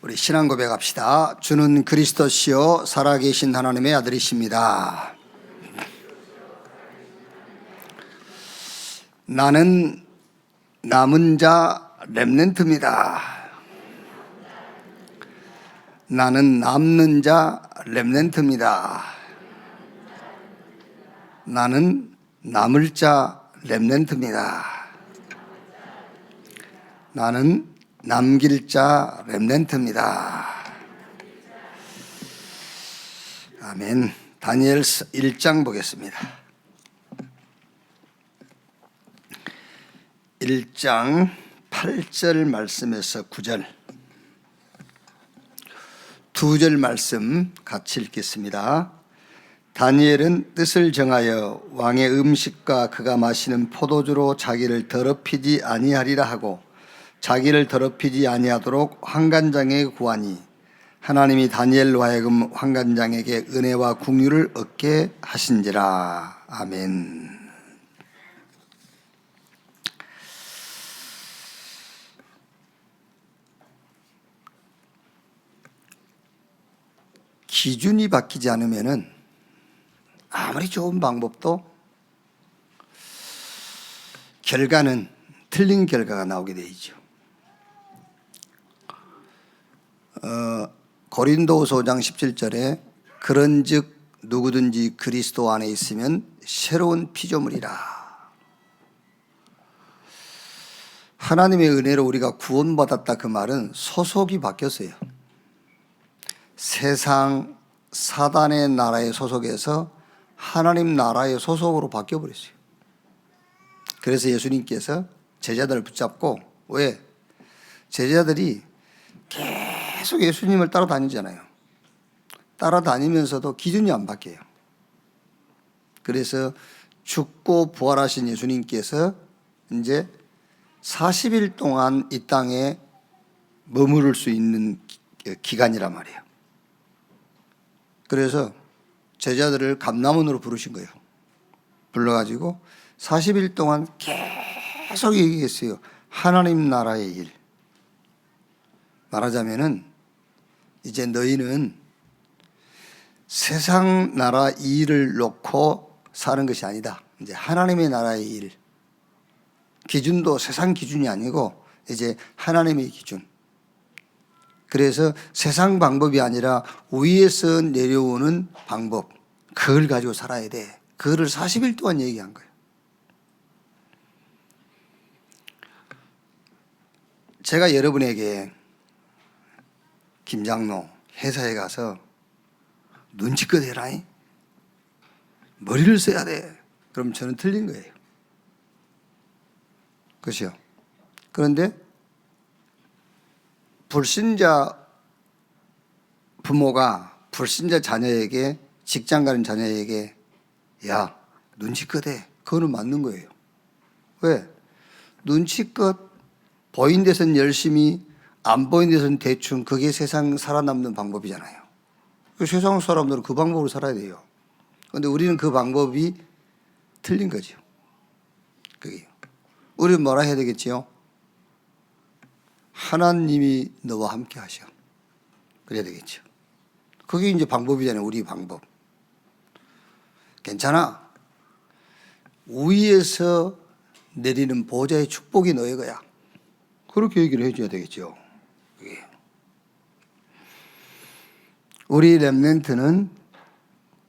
우리 신앙 고백합시다. 주는 그리스도시요 살아계신 하나님의 아들이십니다. 나는 남은 자 렘넌트입니다. 나는 남는 자 렘넌트입니다. 나는 남을 자 렘넌트입니다. 나는 남길 자 렘넌트입니다. 아멘. 다니엘서 1장 보겠습니다. 1장 8절 말씀에서 9절, 2절 말씀 같이 읽겠습니다. 다니엘은 뜻을 정하여 왕의 음식과 그가 마시는 포도주로 자기를 더럽히지 아니하리라 하고 자기를 더럽히지 아니하도록 환관장에게 구하니 하나님이 다니엘로 하여금 환관장에게 은혜와 긍휼을 얻게 하신지라. 아멘. 기준이 바뀌지 않으면은 아무리 좋은 방법도 결과는 틀린 결과가 나오게 되죠. 고린도후서 5장 17절에 그런즉 누구든지 그리스도 안에 있으면 새로운 피조물이라. 하나님의 은혜로 우리가 구원받았다, 그 말은 소속이 바뀌었어요. 세상 사단의 나라의 소속에서 하나님 나라의 소속으로 바뀌어버렸어요. 그래서 예수님께서 제자들을 붙잡고, 왜? 제자들이 계속 예수님을 따라다니잖아요. 따라다니면서도 기준이 안 바뀌어요. 그래서 죽고 부활하신 예수님께서 이제 40일 동안 이 땅에 머무를 수 있는 기간이란 말이에요. 그래서 제자들을 감람원으로 부르신 거예요. 불러가지고 40일 동안 계속 얘기했어요. 하나님 나라의 일. 말하자면은 이제 너희는 세상 나라 일을 놓고 사는 것이 아니다. 이제 하나님의 나라의 일. 기준도 세상 기준이 아니고 이제 하나님의 기준. 그래서 세상 방법이 아니라 위에서 내려오는 방법, 그걸 가지고 살아야 돼. 그거를 40일 동안 얘기한 거예요. 제가 여러분에게 김장로 회사에 가서 눈치껏 해라, 머리를 써야 돼, 그럼 저는 틀린 거예요. 그렇죠? 그런데 불신자 부모가 불신자 자녀에게, 직장 가는 자녀에게 야, 눈치껏 해, 그거는 맞는 거예요. 왜? 눈치껏 보인 데서는 열심히, 안 보인 데서는 대충, 그게 세상 살아남는 방법이잖아요. 세상 사람들은 그 방법으로 살아야 돼요. 그런데 우리는 그 방법이 틀린 거죠. 그게 우리는 뭐라 해야 되겠지요? 하나님이 너와 함께 하셔. 그래야 되겠죠. 그게 이제 방법이잖아요. 우리 방법. 괜찮아. 위에서 내리는 보좌의 축복이 너의 거야. 그렇게 얘기를 해줘야 되겠죠. 그게. 우리 렘넌트는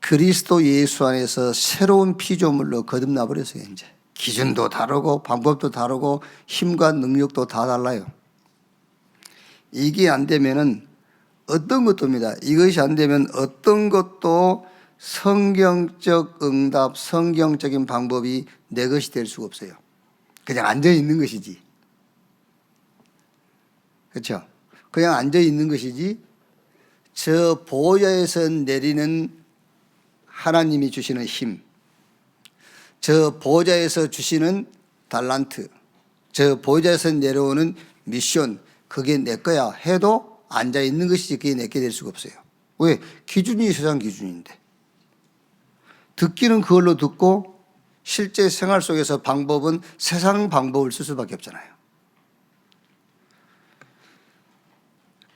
그리스도 예수 안에서 새로운 피조물로 거듭나 버렸어요. 이제 기준도 다르고 방법도 다르고 힘과 능력도 다 달라요. 이게 안 되면은 어떤 것도입니다. 이것이 안 되면 어떤 것도 성경적 응답, 성경적인 방법이 내 것이 될 수가 없어요. 그냥 앉아 있는 것이지. 그렇죠? 그냥 앉아 있는 것이지, 저 보좌에서 내리는 하나님이 주시는 힘, 저 보좌에서 주시는 달란트, 저 보좌에서 내려오는 미션, 그게 내 거야 해도 앉아 있는 것이지 그게 내게 될 수가 없어요. 왜? 기준이 세상 기준인데. 듣기는 그걸로 듣고 실제 생활 속에서 방법은 세상 방법을 쓸 수밖에 없잖아요.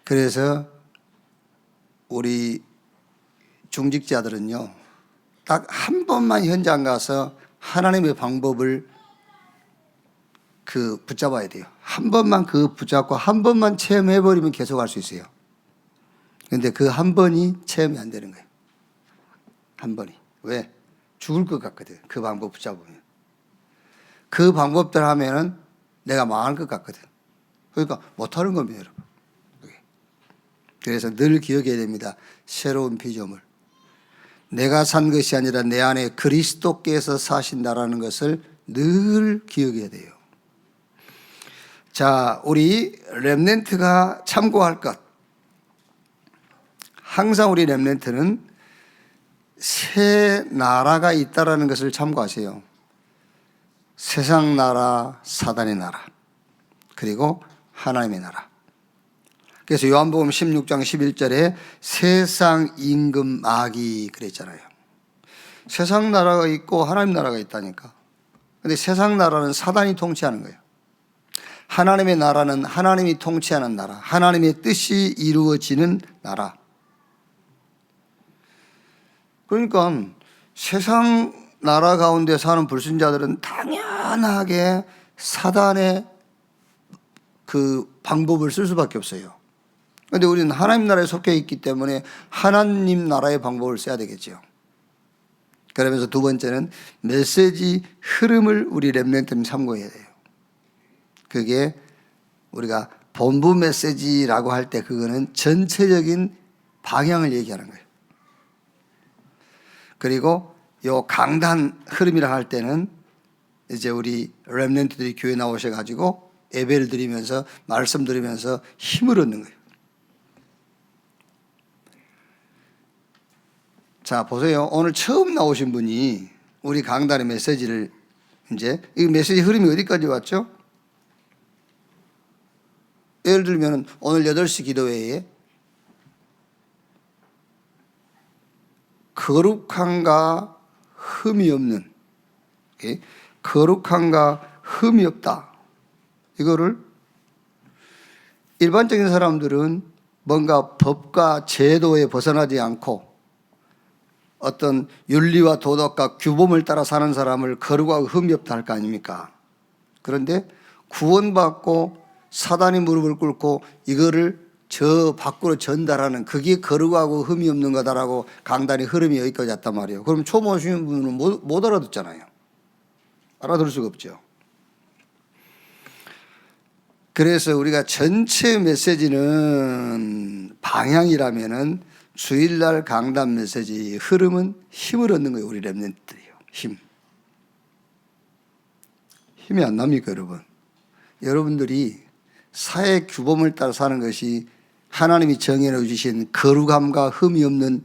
그래서 우리 중직자들은요, 딱 한 번만 현장 가서 하나님의 방법을 붙잡아야 돼요. 한 번만 붙잡고 한 번만 체험해버리면 계속 할 수 있어요. 그런데 그 한 번이 체험이 안 되는 거예요. 한 번이. 왜? 죽을 것 같거든. 그 방법 붙잡으면. 그 방법대로 하면은 내가 망할 것 같거든. 그러니까 못하는 겁니다, 여러분. 그래서 늘 기억해야 됩니다. 새로운 피조물. 내가 산 것이 아니라 내 안에 그리스도께서 사신다라는 것을 늘 기억해야 돼요. 자, 우리 렘넌트가 참고할 것. 항상 우리 렘넌트는 세 나라가 있다라는 것을 참고하세요. 세상 나라, 사단의 나라, 그리고 하나님의 나라. 그래서 요한복음 16장 11절에 세상 임금 마귀 그랬잖아요. 세상 나라가 있고 하나님 나라가 있다니까. 근데 세상 나라는 사단이 통치하는 거예요. 하나님의 나라는 하나님이 통치하는 나라, 하나님의 뜻이 이루어지는 나라. 그러니까 세상 나라 가운데 사는 불신자들은 당연하게 사단의 그 방법을 쓸 수밖에 없어요. 그런데 우리는 하나님 나라에 속해 있기 때문에 하나님 나라의 방법을 써야 되겠죠. 그러면서 두 번째는 메시지 흐름을 우리 렘넌트는 참고해야 돼요. 그게 우리가 본부 메시지라고 할 때 그거는 전체적인 방향을 얘기하는 거예요. 그리고 요 강단 흐름이라 할 때는 이제 우리 렘넌트들이 교회 나오셔가지고 예배를 드리면서 말씀 드리면서 힘을 얻는 거예요. 자, 보세요. 오늘 처음 나오신 분이 우리 강단의 메시지를 이제 이 메시지 흐름이 어디까지 왔죠? 예를 들면 오늘 8시 기도회에 거룩함과 흠이 없는, 거룩함과 흠이 없다. 이거를 일반적인 사람들은 뭔가 법과 제도에 벗어나지 않고 어떤 윤리와 도덕과 규범을 따라 사는 사람을 거룩하고 흠이 없다 할 거 아닙니까? 그런데 구원받고 사단이 무릎을 꿇고 이거를 저 밖으로 전달하는 그게 거룩하고 흠이 없는 거다라고 강단의 흐름이 여기까지 왔단 말이에요. 그럼 처음 오시는 분은 못 알아듣잖아요. 알아들을 수가 없죠. 그래서 우리가 전체 메시지는 방향이라면은 주일날 강단 메시지 흐름은 힘을 얻는 거예요. 우리 렘넌트들이요. 힘이 안 납니까, 여러분? 여러분들이 사회 규범을 따라 사는 것이 하나님이 정해놓으 주신 거룩함과 흠이 없는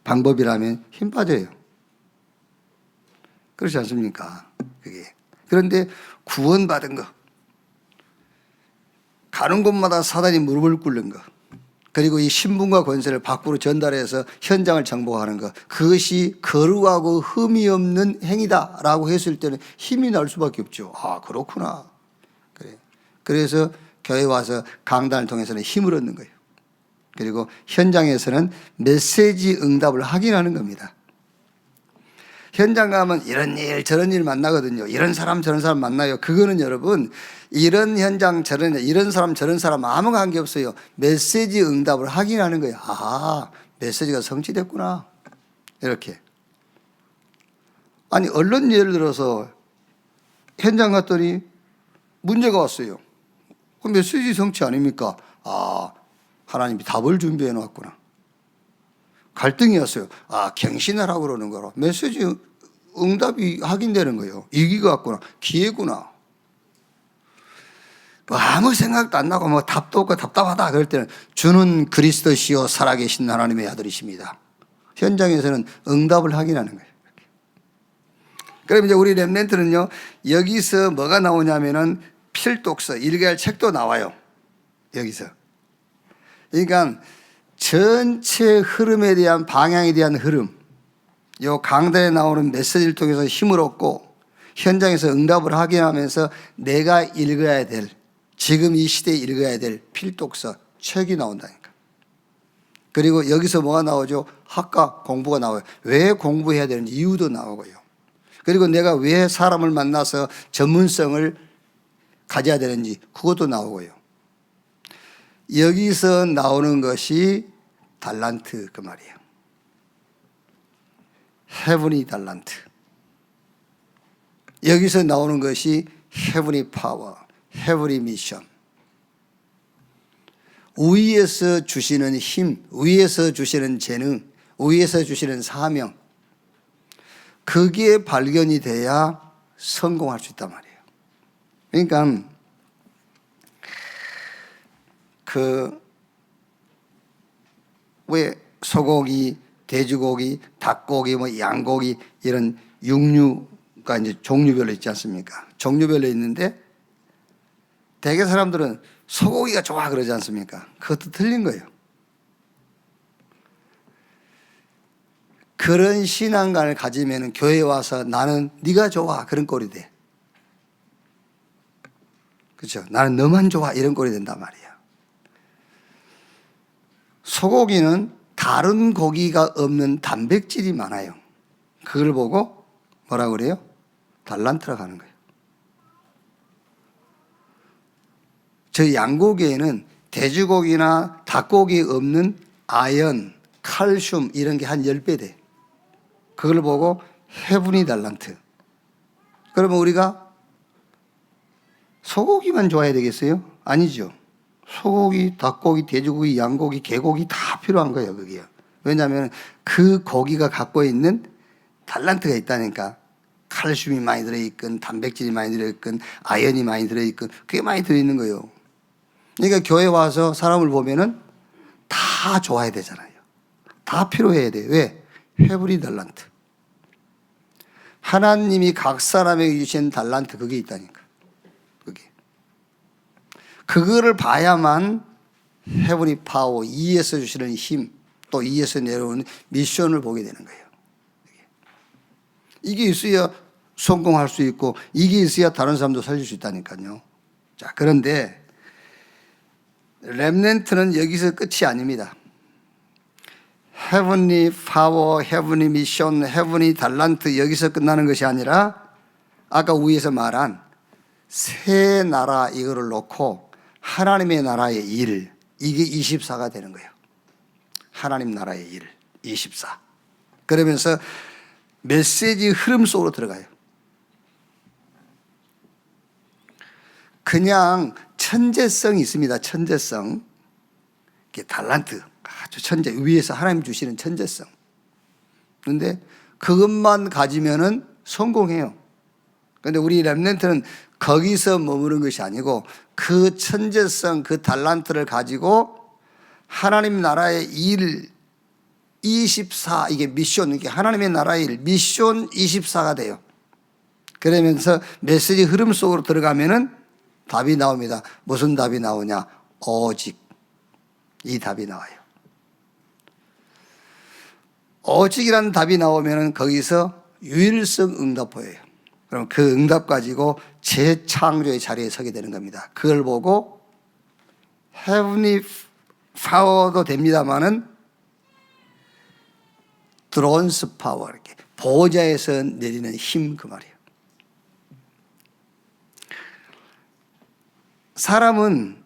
방법이라면 힘 빠져요. 그렇지 않습니까? 그게. 그런데 구원받은 거, 가는 곳마다 사단이 무릎을 꿇는 것, 그리고 이 신분과 권세를 밖으로 전달해서 현장을 정복하는 것, 그것이 거룩하고 흠이 없는 행위다라고 했을 때는 힘이 날 수밖에 없죠. 아, 그렇구나. 그래. 그래서 교회 와서 강단을 통해서는 힘을 얻는 거예요. 그리고 현장에서는 메시지 응답을 확인하는 겁니다. 현장 가면 이런 일 저런 일 만나거든요. 이런 사람 저런 사람 만나요. 그거는 여러분 이런 현장 저런 일, 이런 사람 저런 사람 아무 관계 없어요. 메시지 응답을 확인하는 거예요. 아, 메시지가 성취됐구나. 이렇게. 아니 언론 예를 들어서 현장 갔더니 문제가 왔어요. 그 메시지 성취 아닙니까? 아, 하나님이 답을 준비해 놨구나. 갈등이 왔어요. 아, 갱신하라고 그러는 거라. 메시지 응답이 확인되는 거예요. 이기가 왔구나. 기회구나. 뭐 아무 생각도 안 나고 뭐 답도 없고 답답하다 그럴 때는 주는 그리스도시요 살아계신 하나님의 아들이십니다. 현장에서는 응답을 확인하는 거예요. 그럼 이제 우리 렘넌트는요, 여기서 뭐가 나오냐면은 필독서, 읽어야 할 책도 나와요. 여기서. 그러니까 전체 흐름에 대한 방향에 대한 흐름, 요 강단에 나오는 메시지를 통해서 힘을 얻고 현장에서 응답을 확인하면서 내가 읽어야 될, 지금 이 시대에 읽어야 될 필독서, 책이 나온다니까. 그리고 여기서 뭐가 나오죠? 학과 공부가 나와요. 왜 공부해야 되는지 이유도 나오고요. 그리고 내가 왜 사람을 만나서 전문성을 가져야 되는지 그것도 나오고요. 여기서 나오는 것이 달란트 그 말이에요. 헤븐이 달란트. 여기서 나오는 것이 헤븐이 파워, 헤븐이 미션. 위에서 주시는 힘, 위에서 주시는 재능, 위에서 주시는 사명. 그게 발견이 돼야 성공할 수 있단 말이에요. 그러니까 왜 소고기, 돼지고기, 닭고기, 뭐 양고기 이런 육류가 이제 종류별로 있지 않습니까? 종류별로 있는데 대개 사람들은 소고기가 좋아 그러지 않습니까? 그것도 틀린 거예요. 그런 신앙관을 가지면 교회에 와서 나는 네가 좋아 그런 꼴이 돼. 그렇죠? 나는 너만 좋아 이런 꼴이 된단 말이야. 소고기는 다른 고기가 없는 단백질이 많아요. 그걸 보고 뭐라고 그래요? 달란트라고 하는 거예요. 저 양고기에는 돼지고기나 닭고기에 없는 아연, 칼슘 이런 게 한 10배 돼. 그걸 보고 헤븐이 달란트. 그러면 우리가 소고기만 좋아해야 되겠어요? 아니죠. 소고기, 닭고기, 돼지고기, 양고기, 개고기 다 필요한 거예요, 그게. 왜냐하면 그 고기가 갖고 있는 달란트가 있다니까. 칼슘이 많이 들어있건, 단백질이 많이 들어있건, 아연이 많이 들어있건, 그게 많이 들어있는 거예요. 그러니까 교회 와서 사람을 보면은 다 좋아야 되잖아요. 다 필요해야 돼요. 왜? 헤븐이 달란트. 하나님이 각 사람에게 주신 달란트 그게 있다니까. 그게. 그거를 봐야만 헤븐이 파워, 이에서 주시는 힘, 또 이에서 내려오는 미션을 보게 되는 거예요. 이게 있어야 성공할 수 있고 이게 있어야 다른 사람도 살릴 수 있다니까요. 자, 그런데 렘넌트는 여기서 끝이 아닙니다. 헤븐리 파워, 헤븐리 미션, 헤븐리 달란트 여기서 끝나는 것이 아니라 아까 위에서 말한 새 나라 이거를 놓고 하나님의 나라의 일, 이게 24가 되는 거예요. 하나님 나라의 일, 24. 그러면서 메시지 흐름 속으로 들어가요. 그냥 천재성이 있습니다. 천재성. 달란트. 아주 천재. 위에서 하나님 주시는 천재성. 그런데 그것만 가지면은 성공해요. 그런데 우리 렘넌트는 거기서 머무는 것이 아니고 그 천재성, 그 달란트를 가지고 하나님 나라의 일 24, 이게 미션, 이게 하나님의 나라의 일, 미션 24가 돼요. 그러면서 메시지 흐름 속으로 들어가면은 답이 나옵니다. 무슨 답이 나오냐? 오직. 이 답이 나와요. 오직이라는 답이 나오면은 거기서 유일성 응답 보여요. 그럼 그 응답 가지고 재창조의 자리에 서게 되는 겁니다. 그걸 보고 헤븐리 파워도 됩니다만은 드론스 파워, 이렇게 보좌에서 내리는 힘 그 말이에요. 사람은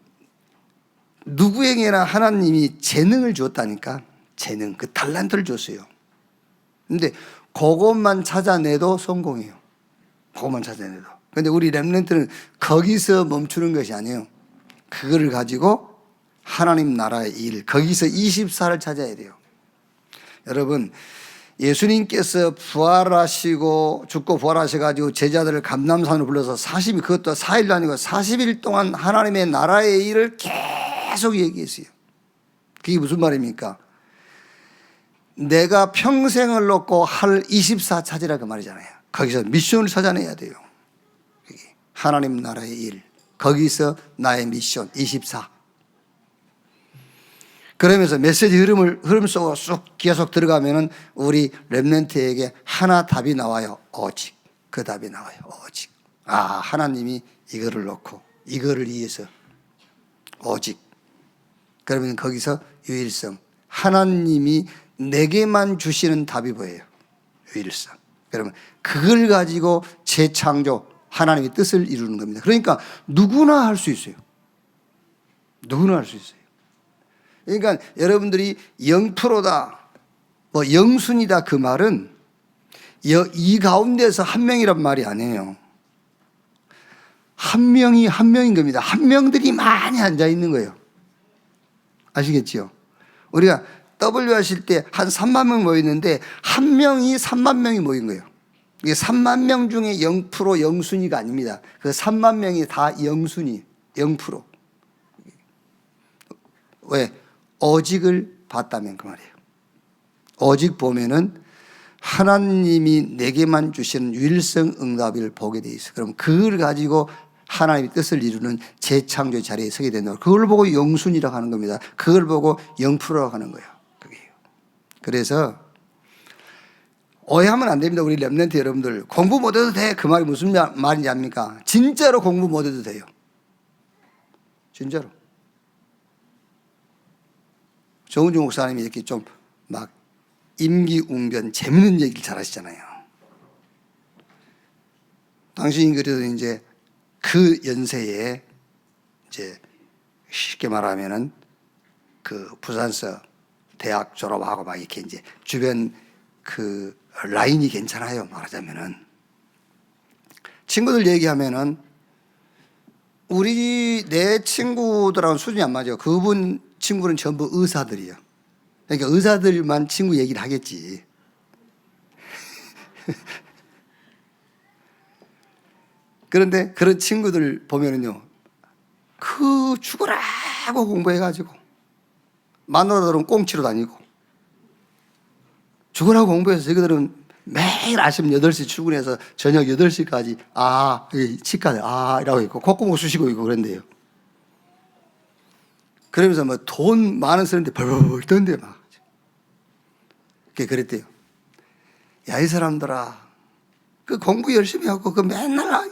누구에게나 하나님이 재능을 주었다니까. 재능, 그 달란트를 줬어요. 근데 그것만 찾아내도 성공해요. 그것만 찾아내도. 근데 우리 렘넌트는 거기서 멈추는 것이 아니에요. 그거를 가지고 하나님 나라의 일, 거기서 24를 찾아야 돼요. 여러분, 예수님께서 부활하시고 죽고 부활하셔가지고 제자들을 감람산으로 불러서 40일, 그것도 4일도 아니고 40일 동안 하나님의 나라의 일을 계속 얘기했어요. 그게 무슨 말입니까? 내가 평생을 놓고 할 24 찾으라 그 말이잖아요. 거기서 미션을 찾아내야 돼요. 하나님 나라의 일, 거기서 나의 미션 24. 그러면서 메시지 흐름 속으로 쑥 계속 들어가면은 우리 렘넌트에게 하나 답이 나와요. 오직. 그 답이 나와요. 오직. 아, 하나님이 이거를 놓고 이거를 위해서 오직. 그러면 거기서 유일성, 하나님이 내게만 주시는 답이 뭐예요? 유일성. 그러면 그걸 가지고 재창조, 하나님의 뜻을 이루는 겁니다. 그러니까 누구나 할 수 있어요. 누구나 할 수 있어요. 그러니까 여러분들이 0%다, 뭐 영순이다 그 말은 이 가운데서 한 명이란 말이 아니에요. 한 명이 한 명인 겁니다. 한 명들이 많이 앉아 있는 거예요. 아시겠지요? 우리가 W 하실 때 한 3만 명 모였는데 한 명이 3만 명이 모인 거예요. 이게 3만 명 중에 0% 영순위가 아닙니다. 그 3만 명이 다 영순위, 0%. 왜? 오직을 봤다면 그 말이에요. 오직 보면은 하나님이 내게만 주시는 유일성 응답을 보게 돼 있어요. 그럼 그걸 가지고 하나님의 뜻을 이루는 재창조의 자리에 서게 된다. 그걸 보고 영순이라고 하는 겁니다. 그걸 보고 0%라고 하는 거예요. 그게요. 그래서 오해하면 안 됩니다. 우리 렘넌트 여러분들. 공부 못해도 돼. 그 말이 무슨 말인지 압니까? 진짜로 공부 못해도 돼요. 진짜로. 정은주 목사님이 이렇게 좀 막 임기응변 재밌는 얘기를 잘 하시잖아요. 당신이 그래도 이제 그 연세에 이제 쉽게 말하면은 그 부산서 대학 졸업하고 막 이렇게 이제 주변 그 라인이 괜찮아요. 말하자면은 친구들 얘기하면은 내 친구들하고는 수준이 안 맞아요. 그분 친구는 전부 의사들이에요. 그러니까 의사들만 친구 얘기를 하겠지. 그런데 그런 친구들 보면은요, 그 죽으라고 공부해가지고 만나러 들어오면 꽁치로 다니고, 죽으라고 공부해서 저희들은 매일 아침 8시 출근해서 저녁 8시까지 치과들 이라고 있고 콧구멍 쑤시고 있고 그런데요. 그러면서 뭐 돈 많은 쓰는데 벌벌 떨던데 막. 그랬대요. 야, 이 사람들아, 그 공부 열심히 하고 그 맨날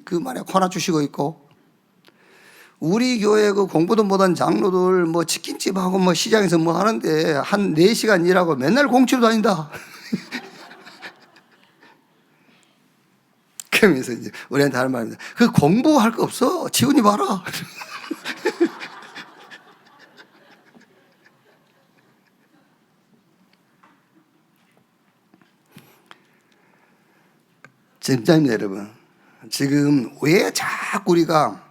그 말에 코나 주시고 있고, 우리 교회 그 공부도 못한 장로들 뭐 치킨집하고 뭐 시장에서 뭐 하는데 한 4시간 일하고 맨날 공치로 다닌다. 그러면서 이제 우리한테 하는 말입니다. 그 공부할 거 없어. 지훈이 봐라. 진짜입니다, 여러분. 지금 왜 자꾸 우리가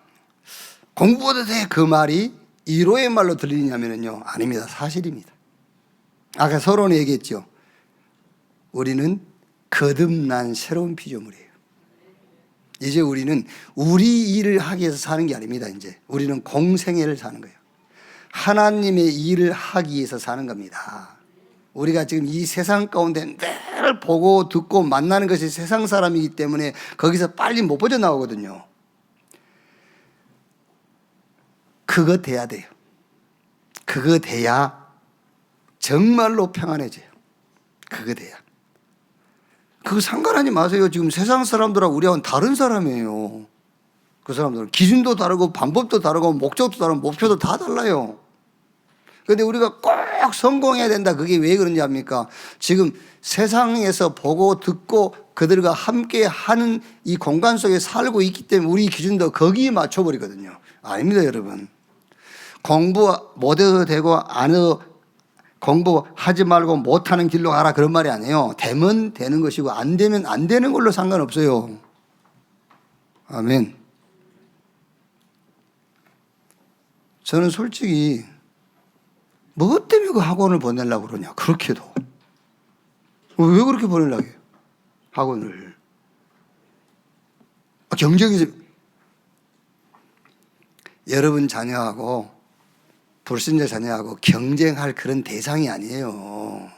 공부해도 돼 그 말이 1호의 말로 들리냐면요, 아닙니다. 사실입니다. 아까 서론에 얘기했죠. 우리는 거듭난 새로운 피조물이에요. 이제 우리는 우리 일을 하기 위해서 사는 게 아닙니다. 이제 우리는 공생애를 사는 거예요. 하나님의 일을 하기 위해서 사는 겁니다. 우리가 지금 이 세상 가운데 늘 보고 듣고 만나는 것이 세상 사람이기 때문에 거기서 빨리 못 빠져나오거든요. 그거 돼야 돼요. 그거 돼야 정말로 평안해져요. 그거 돼야. 그거 상관하지 마세요. 지금 세상 사람들하고 우리하고는 다른 사람이에요. 그 사람들은 기준도 다르고 방법도 다르고 목적도 다르고 목표도 다 달라요. 그런데 우리가 꼭 성공해야 된다. 그게 왜 그런지 압니까? 지금 세상에서 보고 듣고 그들과 함께 하는 이 공간 속에 살고 있기 때문에 우리 기준도 거기에 맞춰버리거든요. 아닙니다, 여러분. 공부 못해도 되고 안 해도 공부하지 말고 못하는 길로 가라 그런 말이 아니에요. 되면 되는 것이고 안 되면 안 되는 걸로 상관없어요. 아멘. 저는 솔직히 뭐 때문에 그 학원을 보내려고 그러냐. 그렇게도. 왜 그렇게 보내려고 해요? 학원을. 경쟁에서 여러분 자녀하고 불신자 자녀하고 경쟁할 그런 대상이 아니에요.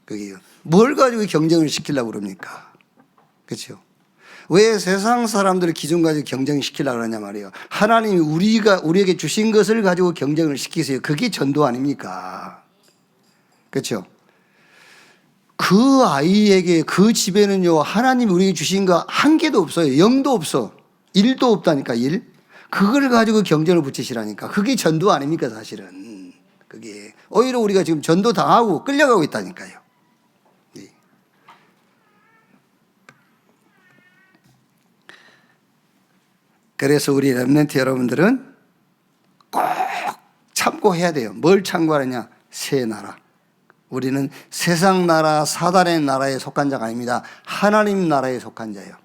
그게요. 뭘 가지고 경쟁을 시키려고 그럽니까? 그렇죠? 왜 세상 사람들의 기준 가지고 경쟁시키려고 그러냐 말이에요. 하나님이 우리에게 주신 것을 가지고 경쟁을 시키세요. 그게 전도 아닙니까? 그렇죠? 그 아이에게 그 집에는요, 하나님이 우리에게 주신 거 한 개도 없어요. 0도 없어. 1도 없다니까, 1. 그걸 가지고 경전을 붙이시라니까. 그게 전도 아닙니까 사실은. 그게 오히려 우리가 지금 전도 당하고 끌려가고 있다니까요. 네. 그래서 우리 렘넌트 여러분들은 꼭 참고해야 돼요. 뭘 참고하느냐? 새 나라. 우리는 세상 나라, 사단의 나라에 속한 자가 아닙니다. 하나님 나라에 속한 자예요.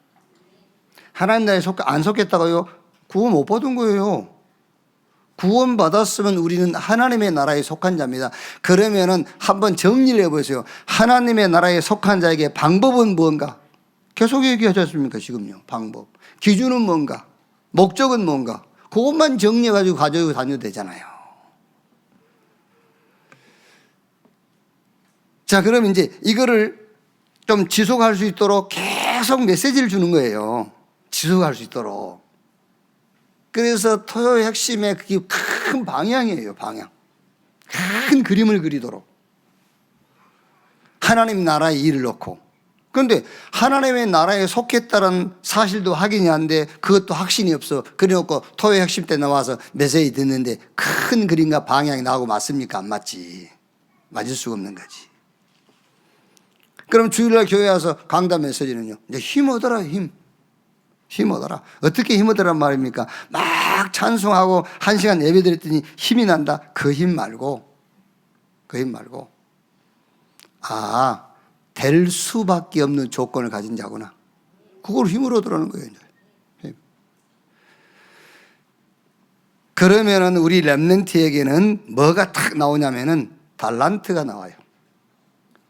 하나님 나라에 안 속했다가요, 구원 못 받은 거예요. 구원 받았으면 우리는 하나님의 나라에 속한 자입니다. 그러면은 한번 정리를 해보세요. 하나님의 나라에 속한 자에게 방법은 뭔가? 계속 얘기하지 않습니까? 지금요. 방법. 기준은 뭔가? 목적은 뭔가? 그것만 정리해가지고 가지고 다녀도 되잖아요. 자, 그럼 이제 이거를 좀 지속할 수 있도록 계속 메시지를 주는 거예요. 지속할 수 있도록. 그래서 토요의 핵심의 그게 큰 방향이에요, 방향. 큰 그림을 그리도록. 하나님 나라의 일을 넣고. 그런데 하나님의 나라에 속했다는 사실도 확인이 안 돼. 그것도 확신이 없어. 그래놓고 토요의 핵심 때 나와서 메시지 듣는데 큰 그림과 방향이 나오고 맞습니까? 안 맞지. 맞을 수가 없는 거지. 그럼 주일날 교회 와서 강단 메시지는요, 이제 힘 얻어라, 힘. 힘 얻어라. 어떻게 힘 얻으란 말입니까? 막 찬송하고 1시간 예배 드렸더니 힘이 난다. 그 힘 말고, 아, 될 수밖에 없는 조건을 가진 자구나. 그걸 힘으로 얻으라는 거예요. 힘. 그러면은 우리 렘넌트에게는 뭐가 탁 나오냐면은 달란트가 나와요.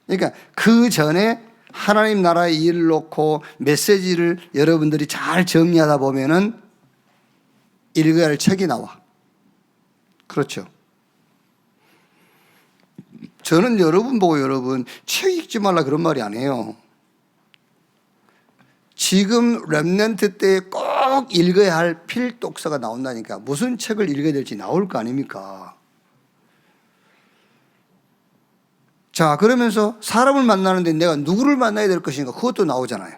그러니까 그 전에 하나님 나라의 일을 놓고 메시지를 여러분들이 잘 정리하다 보면은 읽어야 할 책이 나와. 그렇죠. 저는 여러분 보고 여러분 책 읽지 말라 그런 말이 아니에요. 지금 렘넌트 때 꼭 읽어야 할 필독서가 나온다니까. 무슨 책을 읽어야 될지 나올 거 아닙니까? 자, 그러면서 사람을 만나는데 내가 누구를 만나야 될 것인가? 그것도 나오잖아요.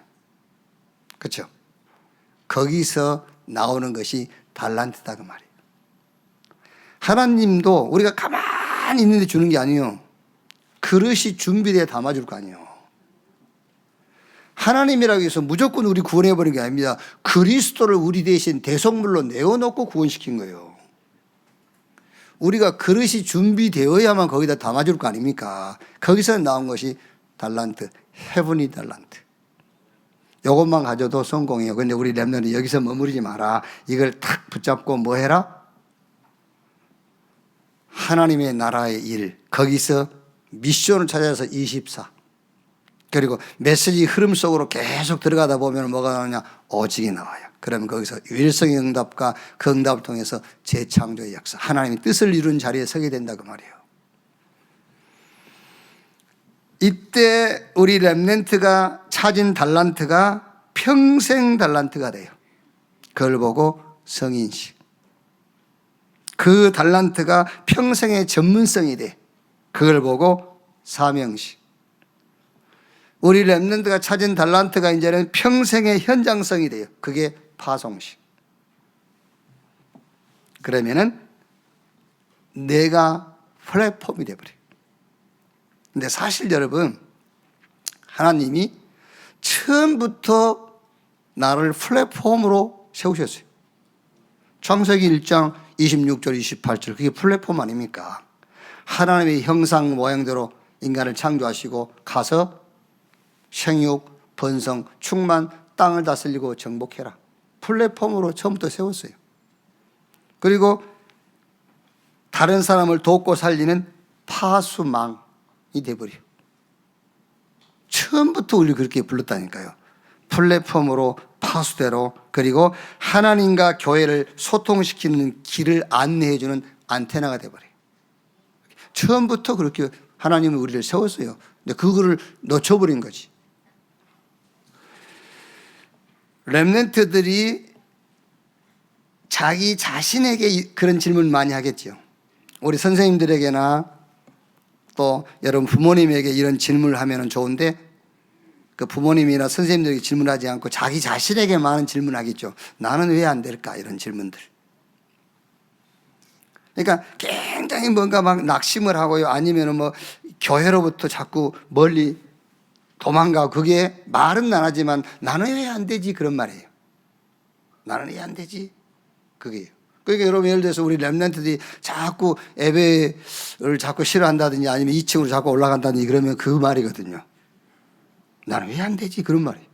그렇죠? 거기서 나오는 것이 달란트다 그 말이에요. 하나님도 우리가 가만히 있는데 주는 게 아니에요. 그릇이 준비되어 담아줄 거 아니에요. 하나님이라고 해서 무조건 우리 구원해버린 게 아닙니다. 그리스도를 우리 대신 대속물로 내어놓고 구원시킨 거예요. 우리가 그릇이 준비되어야만 거기다 담아줄 거 아닙니까? 거기서 나온 것이 달란트, 헤븐이 달란트. 이것만 가져도 성공이에요. 근데 우리 렘넌트는 여기서 머무르지 마라. 이걸 탁 붙잡고 뭐 해라? 하나님의 나라의 일, 거기서 미션을 찾아서 24. 그리고 메시지 흐름 속으로 계속 들어가다 보면 뭐가 나오냐? 오직이 나와요. 그러면 거기서 유일성의 응답과 그 응답을 통해서 재창조의 역사, 하나님의 뜻을 이룬 자리에 서게 된다 그 말이에요. 이때 우리 렘넌트가 찾은 달란트가 평생 달란트가 돼요. 그걸 보고 성인식. 그 달란트가 평생의 전문성이 돼. 그걸 보고 사명식. 우리 렘넌트가 찾은 달란트가 이제는 평생의 현장성이 돼요. 그게 파송식. 그러면은 내가 플랫폼이 돼버려요. 근데 사실 여러분, 하나님이 처음부터 나를 플랫폼으로 세우셨어요. 창세기 1장 26절 28절 그게 플랫폼 아닙니까? 하나님의 형상 모양대로 인간을 창조하시고 가서 생육, 번성, 충만, 땅을 다스리고 정복해라. 플랫폼으로 처음부터 세웠어요. 그리고 다른 사람을 돕고 살리는 파수망이 돼버려요. 처음부터 우리 그렇게 불렀다니까요. 플랫폼으로 파수대로, 그리고 하나님과 교회를 소통시키는 길을 안내해주는 안테나가 돼버려요. 처음부터 그렇게 하나님은 우리를 세웠어요. 근데 그거를 놓쳐버린 거지. 렘넌트들이 자기 자신에게 그런 질문 많이 하겠죠. 우리 선생님들에게나 또 여러분 부모님에게 이런 질문을 하면 좋은데, 그 부모님이나 선생님들에게 질문하지 않고 자기 자신에게 많은 질문을 하겠죠. 나는 왜 안 될까? 이런 질문들. 그러니까 굉장히 뭔가 막 낙심을 하고요. 아니면은 뭐 교회로부터 자꾸 멀리 도망가고, 그게 말은 안 하지만 나는 왜 안 되지? 그런 말이에요. 나는 왜 안 되지? 그게요. 그러니까 여러분, 예를 들어서 우리 렘넌트들이 자꾸 예배를 자꾸 싫어한다든지 아니면 2층으로 자꾸 올라간다든지 그러면 그 말이거든요. 나는 왜 안 되지? 그런 말이에요.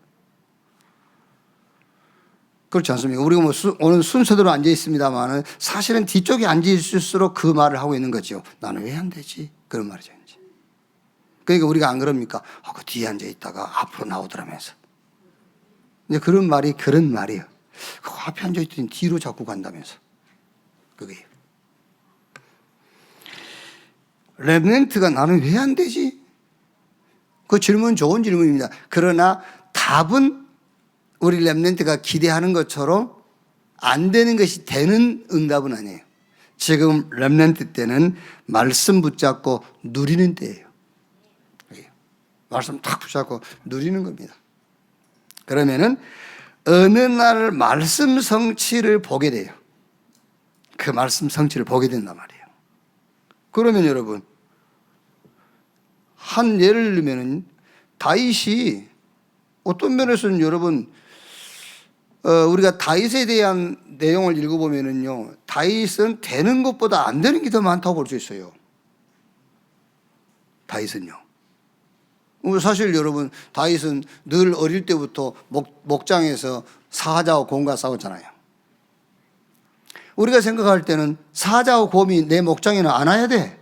그렇지 않습니까? 우리가 뭐 오늘 순서대로 앉아 있습니다만은 사실은 뒤쪽에 앉아 있을수록 그 말을 하고 있는 거죠. 나는 왜 안 되지? 그런 말이죠. 이제. 그러니까 우리가 안 그럽니까? 그 뒤에 앉아 있다가 앞으로 나오더라면서. 이제 그런 말이에요. 그 앞에 앉아 있더니 뒤로 자꾸 간다면서. 그게요. 렘넌트가 나는 왜 안 되지? 그 질문 좋은 질문입니다. 그러나 답은 우리 렘넌트가 기대하는 것처럼 안 되는 것이 되는 응답은 아니에요. 지금 렘넌트 때는 말씀 붙잡고 누리는 때예요. 말씀 탁 붙잡고 누리는 겁니다. 그러면은 어느 날 말씀 성취를 보게 돼요. 그 말씀 성취를 보게 된단 말이에요. 그러면 여러분, 한 예를 들면은 다윗이 어떤 면에서는 여러분, 우리가 다윗에 대한 내용을 읽어보면은요, 다윗은 되는 것보다 안 되는 게 더 많다고 볼 수 있어요. 다윗은요. 사실 여러분, 다윗은 늘 어릴 때부터 목장에서 사자와 곰과 싸웠잖아요. 우리가 생각할 때는 사자와 곰이 내 목장에는 안 와야 돼.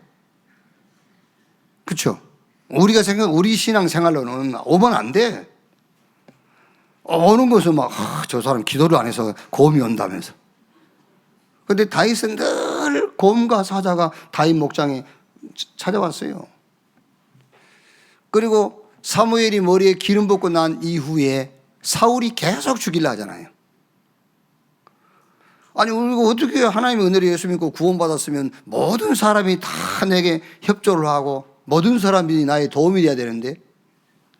그렇죠? 우리 신앙 생활로는 오면 안 돼. 오는 것은 막, 저 사람 기도를 안 해서 곰이 온다면서. 근데 다윗은 늘 곰과 사자가 다윗 목장에 찾아왔어요. 그리고 사무엘이 머리에 기름 붓고 난 이후에 사울이 계속 죽이려 하잖아요. 아니, 우리가 어떻게 하나님의 은혜를 예수 믿고 구원받았으면 모든 사람이 다 내게 협조를 하고 모든 사람이 나의 도움이 돼야 되는데,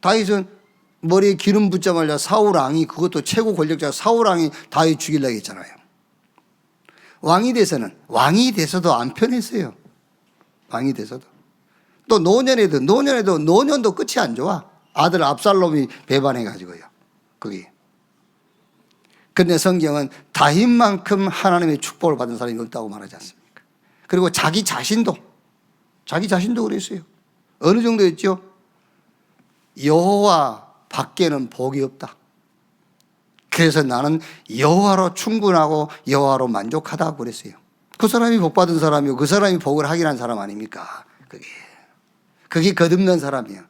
다윗은 머리에 기름 붓자마자 사울왕이, 그것도 최고 권력자 사울왕이 다윗 죽이려고 했잖아요. 왕이 돼서도 안 편했어요. 왕이 돼서도. 또 노년도 끝이 안 좋아. 아들 압살롬이 배반해가지고요. 그게. 근데 성경은 다윗만큼 하나님의 축복을 받은 사람이 없다고 말하지 않습니까? 그리고 자기 자신도 그랬어요. 어느 정도였죠? 여호와 밖에는 복이 없다. 그래서 나는 여호와로 충분하고 여호와로 만족하다고 그랬어요. 그 사람이 복 받은 사람이고 그 사람이 복을 하긴 한 사람 아닙니까? 그게 거듭난 사람이야.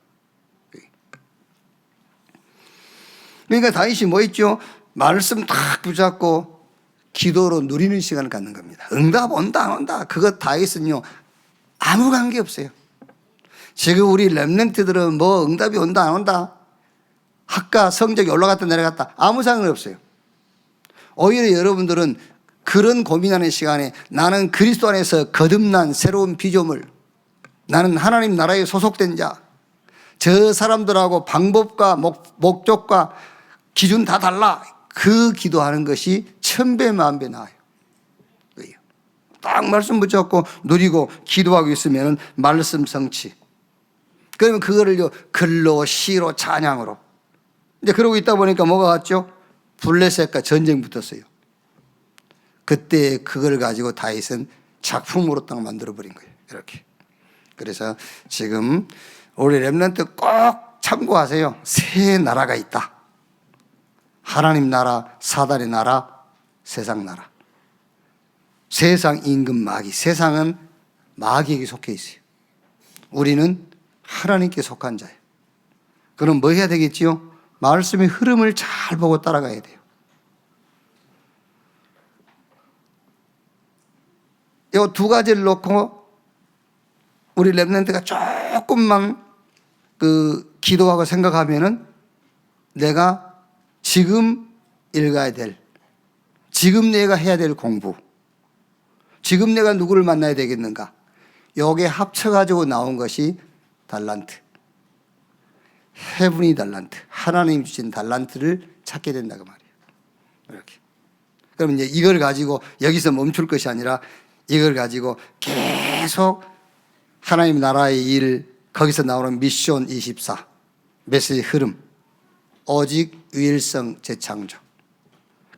그러니까 다윗이 뭐 했죠? 말씀 탁 붙잡고 기도로 누리는 시간을 갖는 겁니다. 응답 온다 안 온다, 그거 다윗은요 아무 관계 없어요. 지금 우리 렘넌트들은 뭐 응답이 온다 안 온다, 학과 성적이 올라갔다 내려갔다 아무 상관이 없어요. 오히려 여러분들은 그런 고민하는 시간에 나는 그리스도 안에서 거듭난 새로운 피조물, 나는 하나님 나라에 소속된 자, 저 사람들하고 방법과 목적과 기준 다 달라, 그 기도하는 것이 천배 만배 나아요. 딱 말씀 붙잡고 누리고 기도하고 있으면 말씀 성취. 그러면 그거를요 글로 시로 찬양으로 이제 그러고 있다 보니까 뭐가 왔죠? 블레셋과 전쟁 붙었어요. 그때 그걸 가지고 다윗은 작품으로 딱 만들어 버린 거예요. 이렇게. 그래서 지금 우리 렘넌트 꼭 참고하세요. 세 나라가 있다. 하나님 나라, 사단의 나라, 세상 나라. 세상 임금 마귀. 세상은 마귀에게 속해 있어요. 우리는 하나님께 속한 자예요. 그럼 뭐 해야 되겠지요? 말씀의 흐름을 잘 보고 따라가야 돼요. 이 두 가지를 놓고 우리 렘넌트가 조금만 기도하고 생각하면은 내가 지금 읽어야 될, 지금 내가 해야 될 공부, 지금 내가 누구를 만나야 되겠는가, 요게 합쳐가지고 나온 것이 달란트. 헤븐이 달란트. 하나님 주신 달란트를 찾게 된다고 말이에요. 이렇게. 그럼 이제 이걸 가지고 여기서 멈출 것이 아니라 이걸 가지고 계속 하나님 나라의 일, 거기서 나오는 미션 24, 메시지 흐름, 오직 유일성 재창조.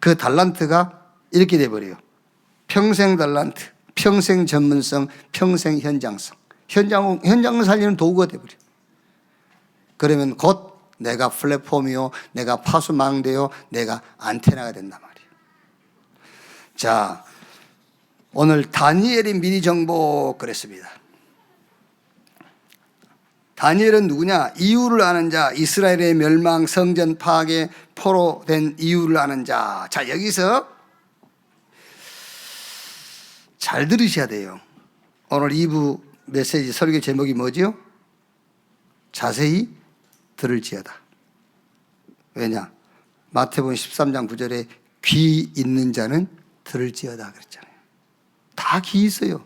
그 달란트가 이렇게 돼버려요. 평생 달란트, 평생 전문성, 평생 현장성. 현장을 살리는 도구가 돼버려요. 그러면 곧 내가 플랫폼이요, 내가 파수망대요, 내가 안테나가 된단 말이에요. 자, 오늘 다니엘이 미리 정보 그랬습니다. 다니엘은 누구냐? 이유를 아는 자, 이스라엘의 멸망, 성전 파괴, 포로된 이유를 아는 자. 자, 여기서 잘 들으셔야 돼요. 오늘 2부 메시지 설교 제목이 뭐지요? 자세히 들을지어다. 왜냐? 마태복음 13장 9절에 귀 있는 자는 들을지어다 그랬잖아요. 다 귀 있어요.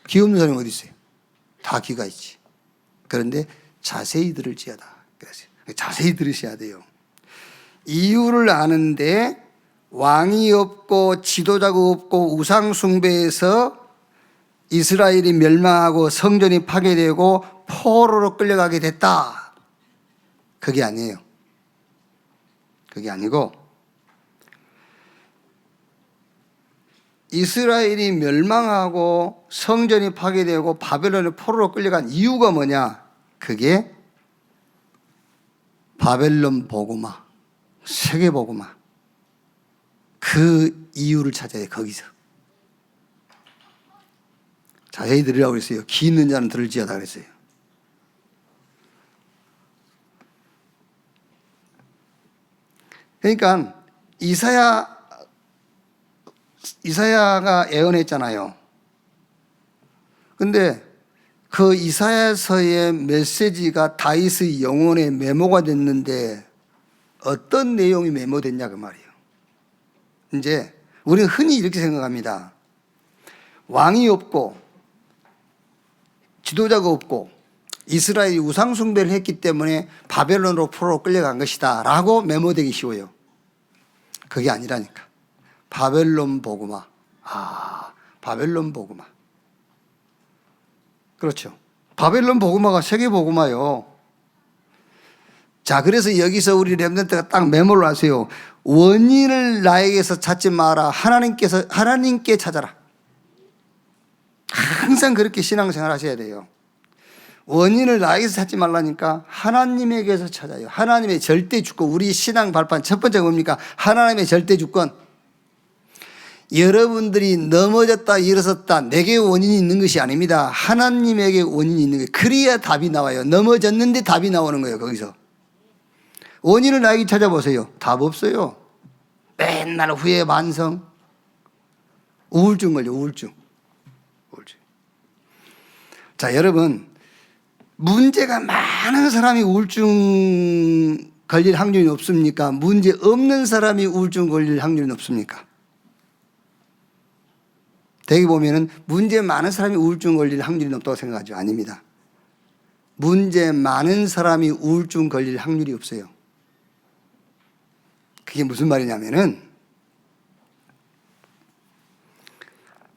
귀 없는 사람이 어디 있어요? 다 귀가 있지. 그런데 자세히 들을지어다 그랬어요. 자세히 들으셔야 돼요. 이유를 아는데 왕이 없고 지도자가 없고 우상 숭배에서 이스라엘이 멸망하고 성전이 파괴되고 포로로 끌려가게 됐다. 그게 아니에요. 그게 아니고 이스라엘이 멸망하고 성전이 파괴되고 바벨론의 포로로 끌려간 이유가 뭐냐? 그게 바벨론 복음화, 세계 복음화. 그 이유를 찾아야 돼. 거기서 자세히 들으라고 그랬어요. 귀 있는 자는 들을지어다 그랬어요. 그러니까 이사야가 예언했잖아요. 근데 그 이사야서의 메시지가 다윗의 영혼에 메모가 됐는데 어떤 내용이 메모됐냐 그 말이에요. 이제 우리는 흔히 이렇게 생각합니다. 왕이 없고 지도자가 없고 이스라엘이 우상숭배를 했기 때문에 바벨론으로 포로로 끌려간 것이다 라고 메모되기 쉬워요. 그게 아니라니까. 바벨론 복음화. 바벨론 복음화. 그렇죠. 바벨론 복음화가 세계 복음화요. 자, 그래서 여기서 우리 렘넌트가 딱 메모를 하세요. 원인을 나에게서 찾지 마라. 하나님께 찾아라. 항상 그렇게 신앙생활 하셔야 돼요. 원인을 나에게서 찾지 말라니까 하나님에게서 찾아요. 하나님의 절대 주권. 우리 신앙 발판 첫 번째가 뭡니까? 하나님의 절대 주권. 여러분들이 넘어졌다 일어섰다 내게 원인이 있는 것이 아닙니다. 하나님에게 원인이 있는 거예요. 그래야 답이 나와요. 넘어졌는데 답이 나오는 거예요. 거기서 원인을 나에게 찾아보세요. 답 없어요. 맨날 후회 만성, 우울증 걸려. 우울증. 자, 여러분, 문제가 많은 사람이 우울증 걸릴 확률이 높습니까? 문제 없는 사람이 우울증 걸릴 확률이 높습니까? 대개 보면은 문제 많은 사람이 우울증 걸릴 확률이 높다고 생각하죠. 아닙니다. 문제 많은 사람이 우울증 걸릴 확률이 없어요. 그게 무슨 말이냐면은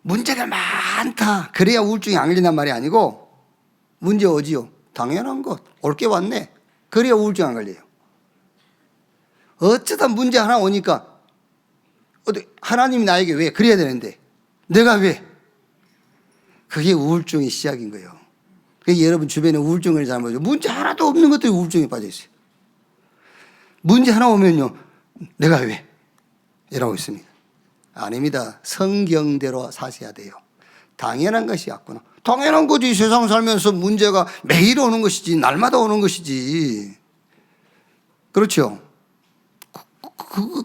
문제가 많다. 그래야 우울증이 안 걸린단 말이 아니고 문제 오지요. 당연한 것. 올 게 왔네. 그래야 우울증 안 걸려요. 어쩌다 문제 하나 오니까 하나님이 나에게 왜 그래야 되는데 내가 왜? 그게 우울증의 시작인 거예요. 그게 여러분 주변에 우울증을 잘 보죠. 문제 하나도 없는 것들이 우울증에 빠져 있어요. 문제 하나 오면요. 내가 왜? 이라고 있습니다. 아닙니다. 성경대로 사셔야 돼요. 당연한 것이 왔구나. 당연한 거지. 세상 살면서 문제가 매일 오는 것이지. 날마다 오는 것이지. 그렇죠?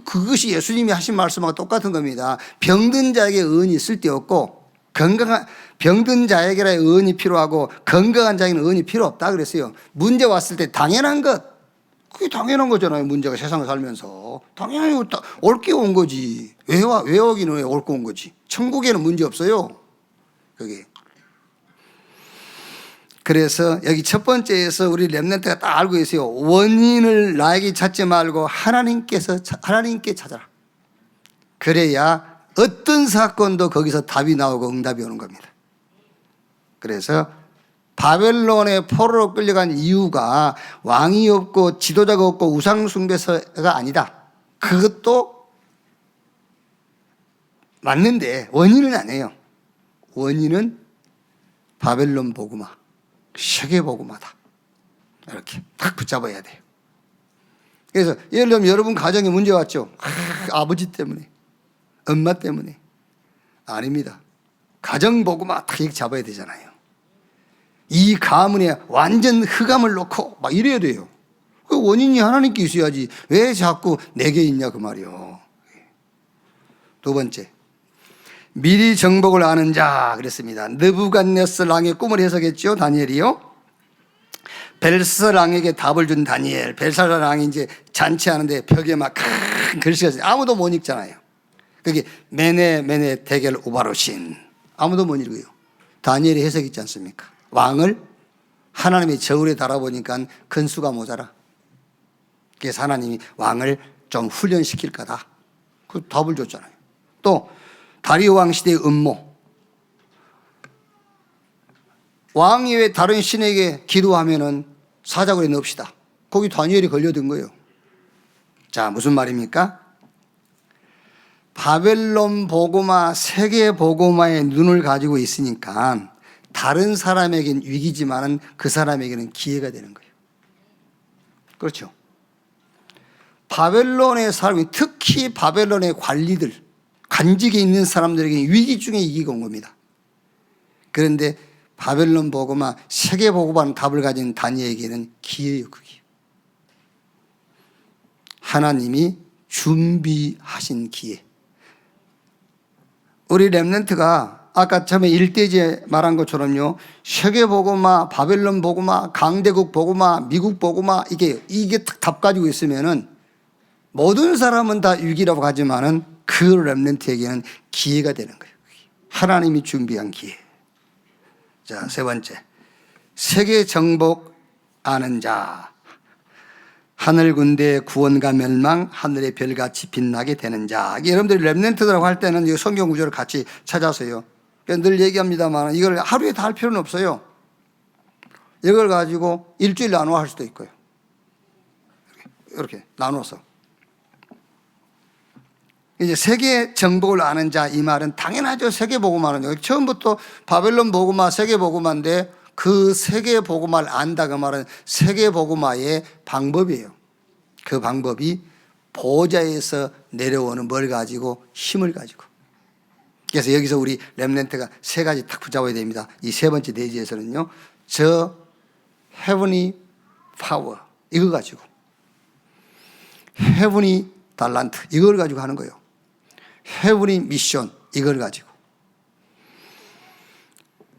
그것이 예수님이 하신 말씀하고 똑같은 겁니다. 병든 자에게 의원이 쓸데없고 병든 자에게라 의원이 필요하고 건강한 자에게는 의원이 필요 없다 그랬어요. 문제 왔을 때 당연한 것. 그게 당연한 거잖아요. 문제가 세상을 살면서. 당연히 올 게 온 거지. 왜 오기는 왜 올 거 온 거지. 천국에는 문제 없어요. 그게. 그래서 여기 첫 번째에서 우리 렘넌트가 딱 알고 계세요. 원인을 나에게 찾지 말고 하나님께 찾아라. 그래야 어떤 사건도 거기서 답이 나오고 응답이 오는 겁니다. 그래서 바벨론의 포로로 끌려간 이유가 왕이 없고 지도자가 없고 우상숭배가 아니다. 그것도 맞는데 원인은 아니에요. 원인은 바벨론 복음화, 세계 복음화다. 이렇게 딱 붙잡아야 돼요. 그래서 예를 들면 여러분 가정에 문제 왔죠. 아버지 때문에, 엄마 때문에. 아닙니다. 가정 복음화 딱 이렇게 잡아야 되잖아요. 이 가문에 완전 흑암을 놓고 막 이래야 돼요. 그 원인이 하나님께 있어야지 왜 자꾸 내게 있냐 그 말이요. 두 번째, 미리 정복을 아는 자 그랬습니다. 느부갓네살 왕의 꿈을 해석했죠, 다니엘이요. 벨사살 왕에게 답을 준 다니엘. 벨사살 왕이 이제 잔치하는데 벽에 막 큰 글씨가 있어요. 아무도 못 읽잖아요. 그게 메네 데겔 우바르신. 아무도 못 읽어요. 다니엘이 해석이 있지 않습니까? 왕을 하나님의 저울에 달아보니까 큰 수가 모자라. 그래서 하나님이 왕을 좀 훈련시킬 거다. 그 답을 줬잖아요. 또 다리오 왕 시대의 음모. 왕이 왜 다른 신에게 기도하면은 사자굴에 넣읍시다. 거기 다니엘이 걸려든 거예요. 자, 무슨 말입니까? 바벨론 복음화, 세계 복음화의 눈을 가지고 있으니까 다른 사람에게는 위기지만은 그 사람에게는 기회가 되는 거예요. 그렇죠. 바벨론의 사람이, 특히 바벨론의 관리들, 관직에 있는 사람들에게 위기 중에 위기가 온 겁니다. 그런데 바벨론 복음화, 세계 복음화는 답을 가진 다니엘에게는 기회예요, 그게. 하나님이 준비하신 기회. 우리 렘넌트가 아까 처음에 1대지에 말한 것처럼요, 세계 복음화, 바벨론 복음화, 강대국 복음화, 미국 복음화, 이게 답 가지고 있으면은 모든 사람은 다 위기라고 하지만은 그 렘넌트에게는 기회가 되는 거예요. 하나님이 준비한 기회. 자, 세 번째, 세계 정복 아는 자. 하늘 군대의 구원과 멸망, 하늘의 별같이 빛나게 되는 자. 여러분들이 렘넌트라고 할 때는 이 성경 구조를 같이 찾아서요. 늘 얘기합니다만 이걸 하루에 다 할 필요는 없어요. 이걸 가지고 일주일 나누어 할 수도 있고요. 이렇게 나누어서. 이제 세계 정복을 아는 자, 이 말은 당연하죠. 세계 복음화는 처음부터 바벨론 복음화, 세계 복음화인데 그 세계 복음화를 안다 그 말은 세계 복음화의 방법이에요. 그 방법이 보좌에서 내려오는 뭘 가지고, 힘을 가지고. 그래서 여기서 우리 렘넌트가 세 가지 딱 붙잡아야 됩니다. 이 세 번째 대지에서는요, 저 heavenly power 이거 가지고, heavenly talent 이걸 가지고 하는 거예요. heavenly mission 이걸 가지고.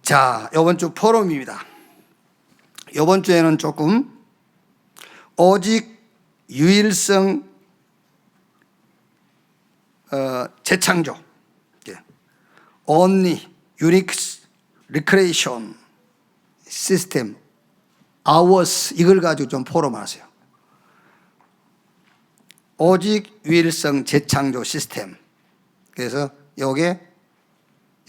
자, 이번 주 포럼입니다. 이번 주에는 조금 오직 유일성 재창조, only unique recreation system hours 이걸 가지고 좀 포럼하세요. 오직 유일성 재창조 시스템. 그래서 요게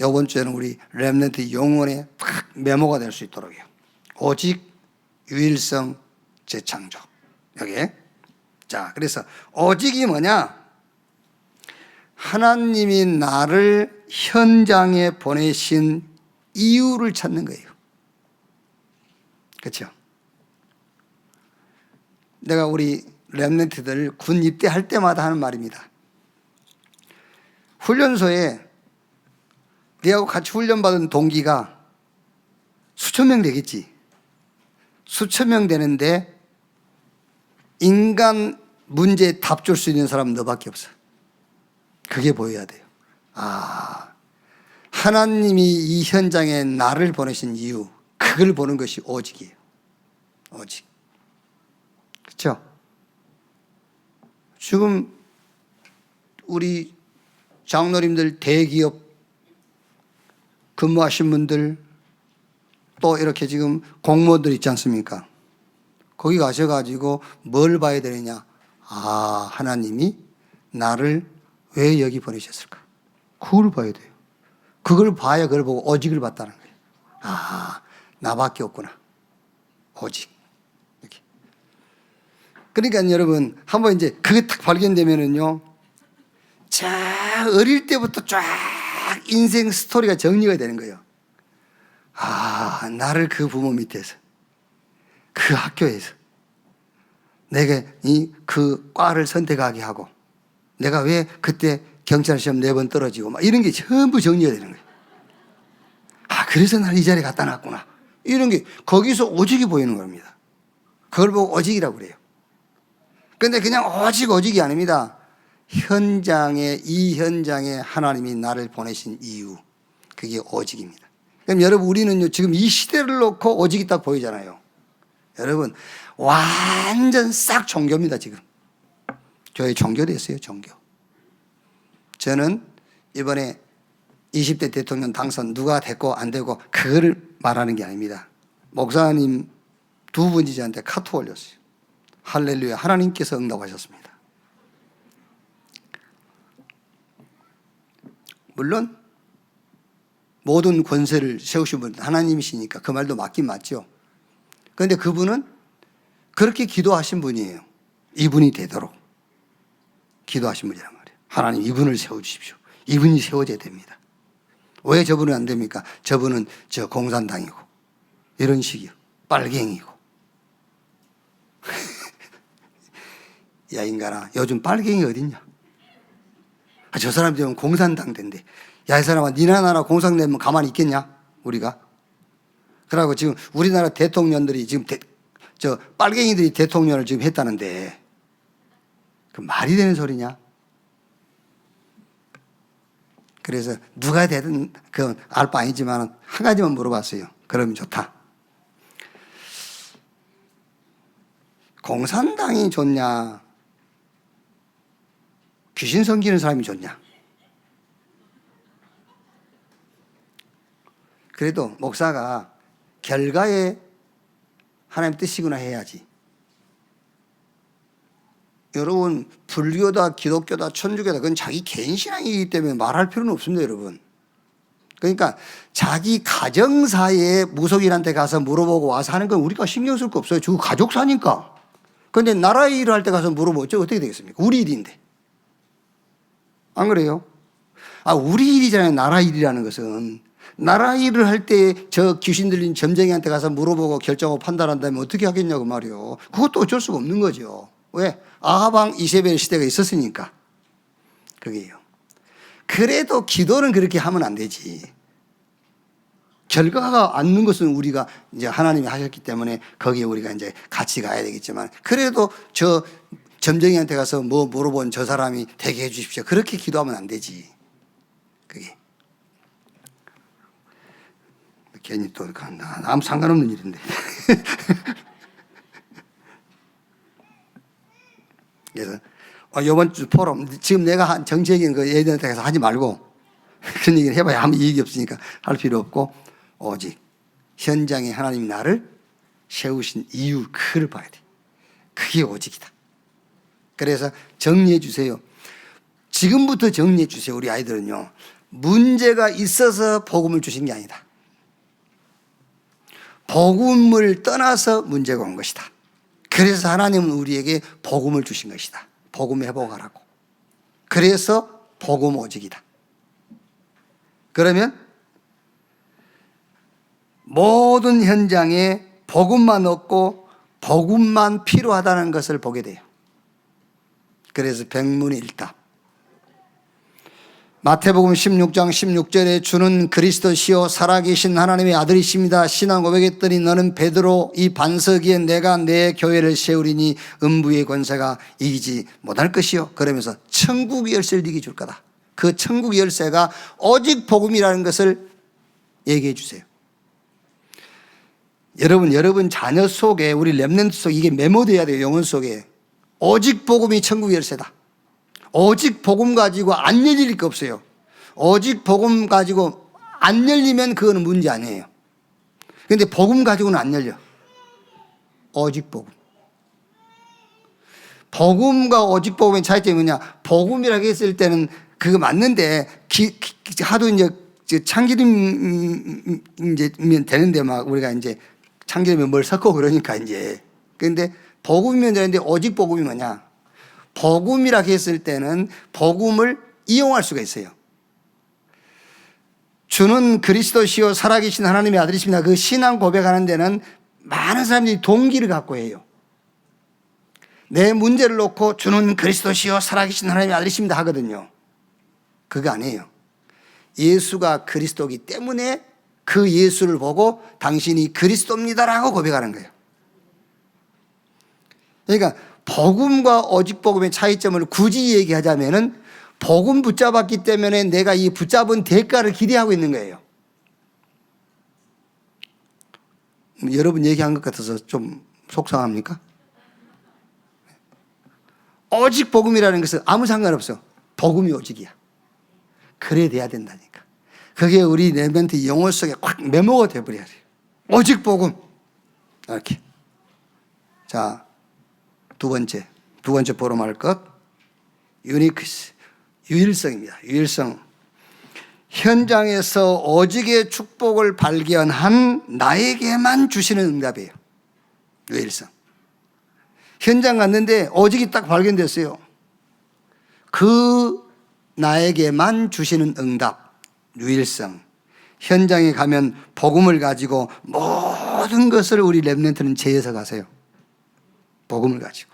이번 주에는 우리 렘넌트 용언에 딱 메모가 될 수 있도록요. 오직 유일성 재창조. 여기에. 자, 그래서 오직이 뭐냐? 하나님이 나를 현장에 보내신 이유를 찾는 거예요. 그렇죠? 내가 우리 렘넌트들 군 입대할 때마다 하는 말입니다. 훈련소에 내하고 같이 훈련받은 동기가 수천 명 되겠지. 수천 명 되는데 인간 문제에 답 줄 수 있는 사람은 너밖에 없어. 그게 보여야 돼요. 아, 하나님이 이 현장에 나를 보내신 이유, 그걸 보는 것이 오직이에요. 오직. 그렇죠? 지금 우리 장로님들 대기업 근무하신 분들 또 이렇게 지금 공무원들 있지 않습니까? 거기 가셔가지고 뭘 봐야 되느냐? 아, 하나님이 나를 왜 여기 보내셨을까? 그걸 봐야 돼요. 그걸 봐야 그걸 보고 오직을 봤다는 거예요. 아, 나밖에 없구나. 오직. 이렇게. 그러니까 여러분, 한번 이제 그게 딱 발견되면은요, 자, 어릴 때부터 쫙 인생 스토리가 정리가 되는 거예요. 아, 나를 그 부모 밑에서, 그 학교에서, 내게 그 과를 선택하게 하고, 내가 왜 그때 경찰 시험 4번 떨어지고, 막 이런 게 전부 정리가 되는 거예요. 아, 그래서 날 이 자리에 갖다 놨구나. 이런 게 거기서 오직이 보이는 겁니다. 그걸 보고 오직이라고 그래요. 근데 그냥 오직이 아닙니다. 이 현장에 하나님이 나를 보내신 이유, 그게 오직입니다. 그럼 여러분, 우리는요, 지금 이 시대를 놓고 오직이 딱 보이잖아요. 여러분, 완전 싹 종교입니다, 지금. 교회 종교 됐어요, 종교. 저는 이번에 20대 대통령 당선 누가 됐고 안 되고 그거를 말하는 게 아닙니다. 목사님 2분이 저한테 카톡 올렸어요. 할렐루야, 하나님께서 응답하셨습니다. 물론 모든 권세를 세우신 분 하나님이시니까 그 말도 맞긴 맞죠. 그런데 그분은 그렇게 기도하신 분이에요. 이분이 되도록 기도하신 분이란 말이에요. 하나님, 이분을 세워주십시오. 이분이 세워져야 됩니다. 왜 저분은 안 됩니까? 저분은 저 공산당이고 이런 식이요. 빨갱이고. 야, 인간아, 요즘 빨갱이 어딨냐? 아, 저 사람 되면 공산당 된대. 야, 이 사람아, 니나 나라 공산당 되면 가만히 있겠냐? 우리가? 그러고 지금 우리나라 대통령들이 지금 저 빨갱이들이 대통령을 지금 했다는데 그 말이 되는 소리냐? 그래서 누가 되든 그건 알 바 아니지만 한 가지만 물어봤어요. 그러면 좋다. 공산당이 좋냐? 귀신 섬기는 사람이 좋냐? 그래도 목사가 결과에 하나님 뜻이구나 해야지. 여러분, 불교다, 기독교다, 천주교다, 그건 자기 개인 신앙이기 때문에 말할 필요는 없습니다, 여러분. 그러니까 자기 가정사의 무속인한테 가서 물어보고 와서 하는 건 우리가 신경 쓸 거 없어요. 저 가족사니까. 그런데 나라 일을 할 때 가서 물어보죠. 어떻게 되겠습니까? 우리 일인데. 안 그래요? 아, 우리 일이잖아요. 나라 일이라는 것은. 나라 일을 할 때 저 귀신 들린 점쟁이한테 가서 물어보고 결정하고 판단한다면 어떻게 하겠냐고 말이요. 그것도 어쩔 수가 없는 거죠. 왜? 아하방 이세벨 시대가 있었으니까. 그게요. 그래도 기도는 그렇게 하면 안 되지. 결과가 않는 것은 우리가 이제 하나님이 하셨기 때문에 거기에 우리가 이제 같이 가야 되겠지만, 그래도 저 점쟁이한테 가서 뭐 물어본 저 사람이 되게 해 주십시오. 그렇게 기도하면 안 되지. 그게. 괜히 또 아무 상관없는 일인데. 그래서 이번 주 포럼, 지금 내가 한 정치적인 그 얘기한테 가서 하지 말고 그런 얘기를 해봐야 아무 이익이 없으니까 할 필요 없고, 오직 현장에 하나님이 나를 세우신 이유, 그를 봐야 돼. 그게 오직이다. 그래서 정리해 주세요. 지금부터 정리해 주세요. 우리 아이들은요, 문제가 있어서 복음을 주신 게 아니다. 복음을 떠나서 문제가 온 것이다. 그래서 하나님은 우리에게 복음을 주신 것이다. 복음 회복하라고. 그래서 복음 오직이다. 그러면 모든 현장에 복음만 없고 복음만 필요하다는 것을 보게 돼요. 그래서 백문일답. 마태복음 16장 16절에 주는 그리스도시요 살아계신 하나님의 아들이십니다. 신앙 고백했더니 너는 베드로, 이 반석 위에 내가 내 교회를 세우리니 음부의 권세가 이기지 못할 것이요. 그러면서 천국 열쇠를 네게 줄 거다. 그 천국 열쇠가 오직 복음이라는 것을 얘기해 주세요. 여러분 자녀 속에, 우리 렘넌트 속에 이게 메모돼야 돼요. 영혼 속에. 오직 복음이 천국 열쇠다. 오직 복음 가지고 안 열릴 게 없어요. 오직 복음 가지고 안 열리면 그거는 문제 아니에요. 그런데 복음 가지고는 안 열려. 오직 복음. 복음과 오직 복음의 차이점이 뭐냐? 복음이라고 했을 때는 그거 맞는데 하도 이제 참기름이면 되는데 막 우리가 이제 참기름에 뭘 섞고 그러니까 이제. 그런데 복음이면 되는데 오직 복음이 뭐냐? 복음이라 했을 때는 복음을 이용할 수가 있어요. 주는 그리스도시요 살아계신 하나님의 아들이십니다. 그 신앙 고백하는 데는 많은 사람들이 동기를 갖고 해요. 내 문제를 놓고 주는 그리스도시요 살아계신 하나님의 아들이십니다 하거든요. 그거 아니에요. 예수가 그리스도이기 때문에 그 예수를 보고 당신이 그리스도입니다라고 고백하는 거예요. 그러니까 복음과 오직 복음의 차이점을 굳이 얘기하자면은 복음 붙잡았기 때문에 내가 이 붙잡은 대가를 기대하고 있는 거예요. 여러분 얘기한 것 같아서 좀 속상합니까? 오직 복음이라는 것은 아무 상관없어. 복음이 오직이야. 그래 돼야 된다니까. 그게 우리 렘넌트 영혼 속에 확 메모가 돼버려야 돼요. 오직 복음. 이렇게. 자, 두 번째 보러 말 것. 유니크스. 유일성입니다. 유일성. 현장에서 오직의 축복을 발견한 나에게만 주시는 응답이에요. 유일성. 현장 갔는데 오직이 딱 발견됐어요. 그 나에게만 주시는 응답. 유일성. 현장에 가면 복음을 가지고 모든 것을 우리 렘넌트는 제에서 가세요. 복음을 가지고.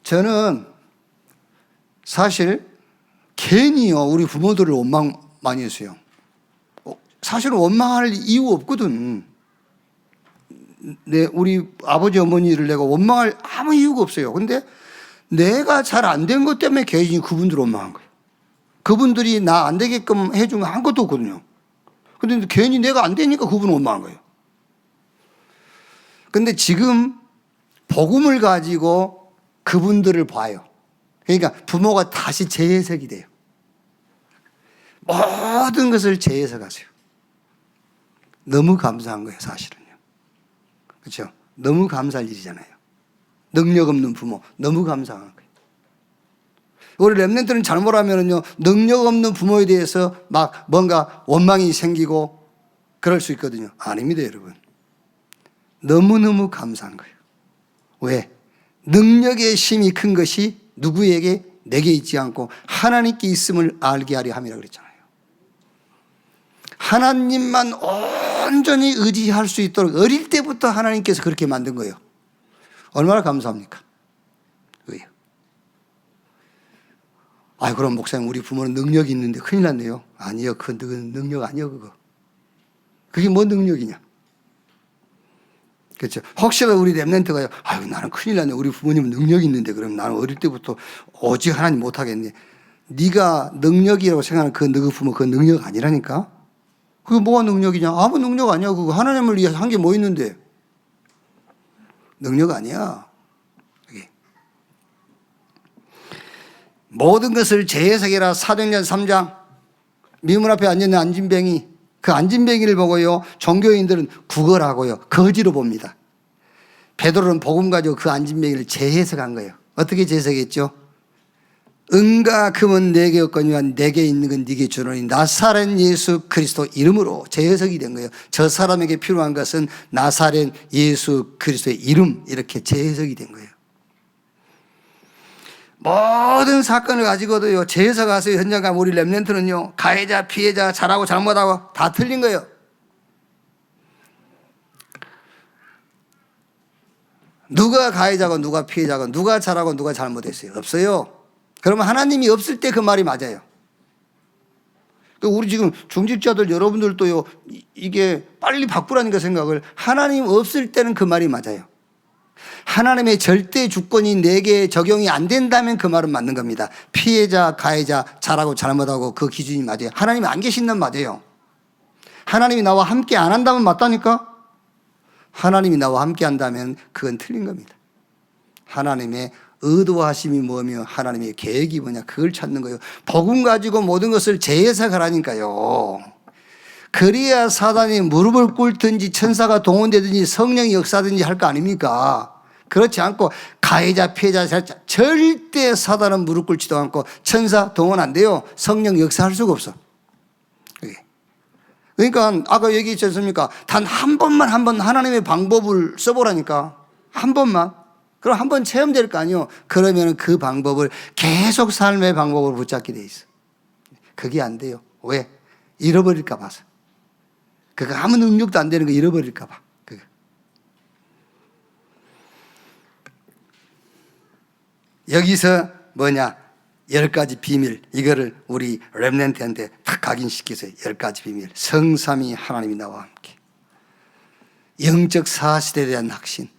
저는 사실 괜히요 우리 부모들을 원망 많이 했어요. 사실은 원망할 이유 없거든. 우리 아버지 어머니를 내가 원망할 아무 이유가 없어요. 근데 내가 잘 안 된 것 때문에 괜히 그분들 원망한 거예요. 그분들이 나 안 되게끔 해준 거 아무것도 없거든요. 근데 괜히 내가 안 되니까 그분 원망한 거예요. 근데 지금 복음을 가지고 그분들을 봐요. 그러니까 부모가 다시 재해석이 돼요. 모든 것을 재해석하세요. 너무 감사한 거예요, 사실은요. 그렇죠? 너무 감사할 일이잖아요. 능력 없는 부모, 너무 감사한 거예요. 우리 렘넌트는 잘못하면요, 능력 없는 부모에 대해서 막 뭔가 원망이 생기고 그럴 수 있거든요. 아닙니다, 여러분. 너무너무 감사한 거예요. 왜? 능력의 힘이 큰 것이 누구에게? 내게 있지 않고 하나님께 있음을 알게 하려 함이라 그랬잖아요. 하나님만 온전히 의지할 수 있도록 어릴 때부터 하나님께서 그렇게 만든 거예요. 얼마나 감사합니까? 왜요? 아, 그럼 목사님 우리 부모는 능력이 있는데 큰일 났네요. 아니요, 그 능력 아니요, 그거. 그게 뭐 능력이냐? 그렇죠. 혹시라도 우리 렘넌트가요, 아유, 나는 큰일 났네. 우리 부모님은 능력이 있는데, 그럼 나는 어릴 때부터 오직 하나님 못하겠네. 네가 능력이라고 생각하는 그 너희 부모, 그 능력 아니라니까? 그게 뭐가 능력이냐? 아무 능력 아니야. 그거 하나님을 위해서 한 게 뭐 있는데? 능력 아니야. 여기. 모든 것을 재해석해라. 사도행전 3장. 미문 앞에 앉아있는 안진뱅이. 그 안진뱅이를 보고요, 종교인들은 구걸하고요, 거지로 봅니다. 베드로는 복음 가지고 그 안진뱅이를 재해석한 거예요. 어떻게 재해석했죠? 은과 금은 내게 없거니와 내게 있는 건 네게 주노니 나사렛 예수 그리스도 이름으로 재해석이 된 거예요. 저 사람에게 필요한 것은 나사렛 예수 그리스도의 이름, 이렇게 재해석이 된 거예요. 모든 사건을 가지고도요, 재해석하세요. 현장 가면 우리 렘넌트는요, 가해자, 피해자, 잘하고 잘못하고 다 틀린 거예요. 누가 가해자고 누가 피해자고 누가 잘하고 누가 잘못했어요? 없어요. 그러면 하나님이 없을 때 그 말이 맞아요. 우리 지금 중직자들 여러분들도요, 이게 빨리 바꾸라니까 생각을. 하나님 없을 때는 그 말이 맞아요. 하나님의 절대 주권이 내게 적용이 안 된다면 그 말은 맞는 겁니다. 피해자, 가해자, 잘하고 잘못하고 그 기준이 맞아요. 하나님이 안 계신다면 맞아요. 하나님이 나와 함께 안 한다면 맞다니까? 하나님이 나와 함께 한다면 그건 틀린 겁니다. 하나님의 의도하심이 뭐며 하나님의 계획이 뭐냐, 그걸 찾는 거예요. 복음 가지고 모든 것을 재해석하라니까요. 그래야 사단이 무릎을 꿇든지 천사가 동원되든지 성령이 역사든지 할 거 아닙니까? 그렇지 않고 가해자, 피해자, 절대 사단은 무릎 꿇지도 않고 천사 동원 안 돼요. 성령 역사할 수가 없어. 그러니까 아까 얘기했지 않습니까? 단 한 번만 하나님의 방법을 써보라니까. 한 번만. 그럼 한 번 체험될 거 아니에요. 그러면 그 방법을 계속 삶의 방법으로 붙잡게 돼 있어. 그게 안 돼요. 왜? 잃어버릴까 봐서. 그거 아무 능력도 안 되는 거 잃어버릴까 봐. 그거. 여기서 뭐냐? 10가지 비밀, 이거를 우리 렘넌트한테 딱 각인시켜서 10가지 비밀. 성삼위 하나님이 나와 함께. 영적 사실에 대한 확신.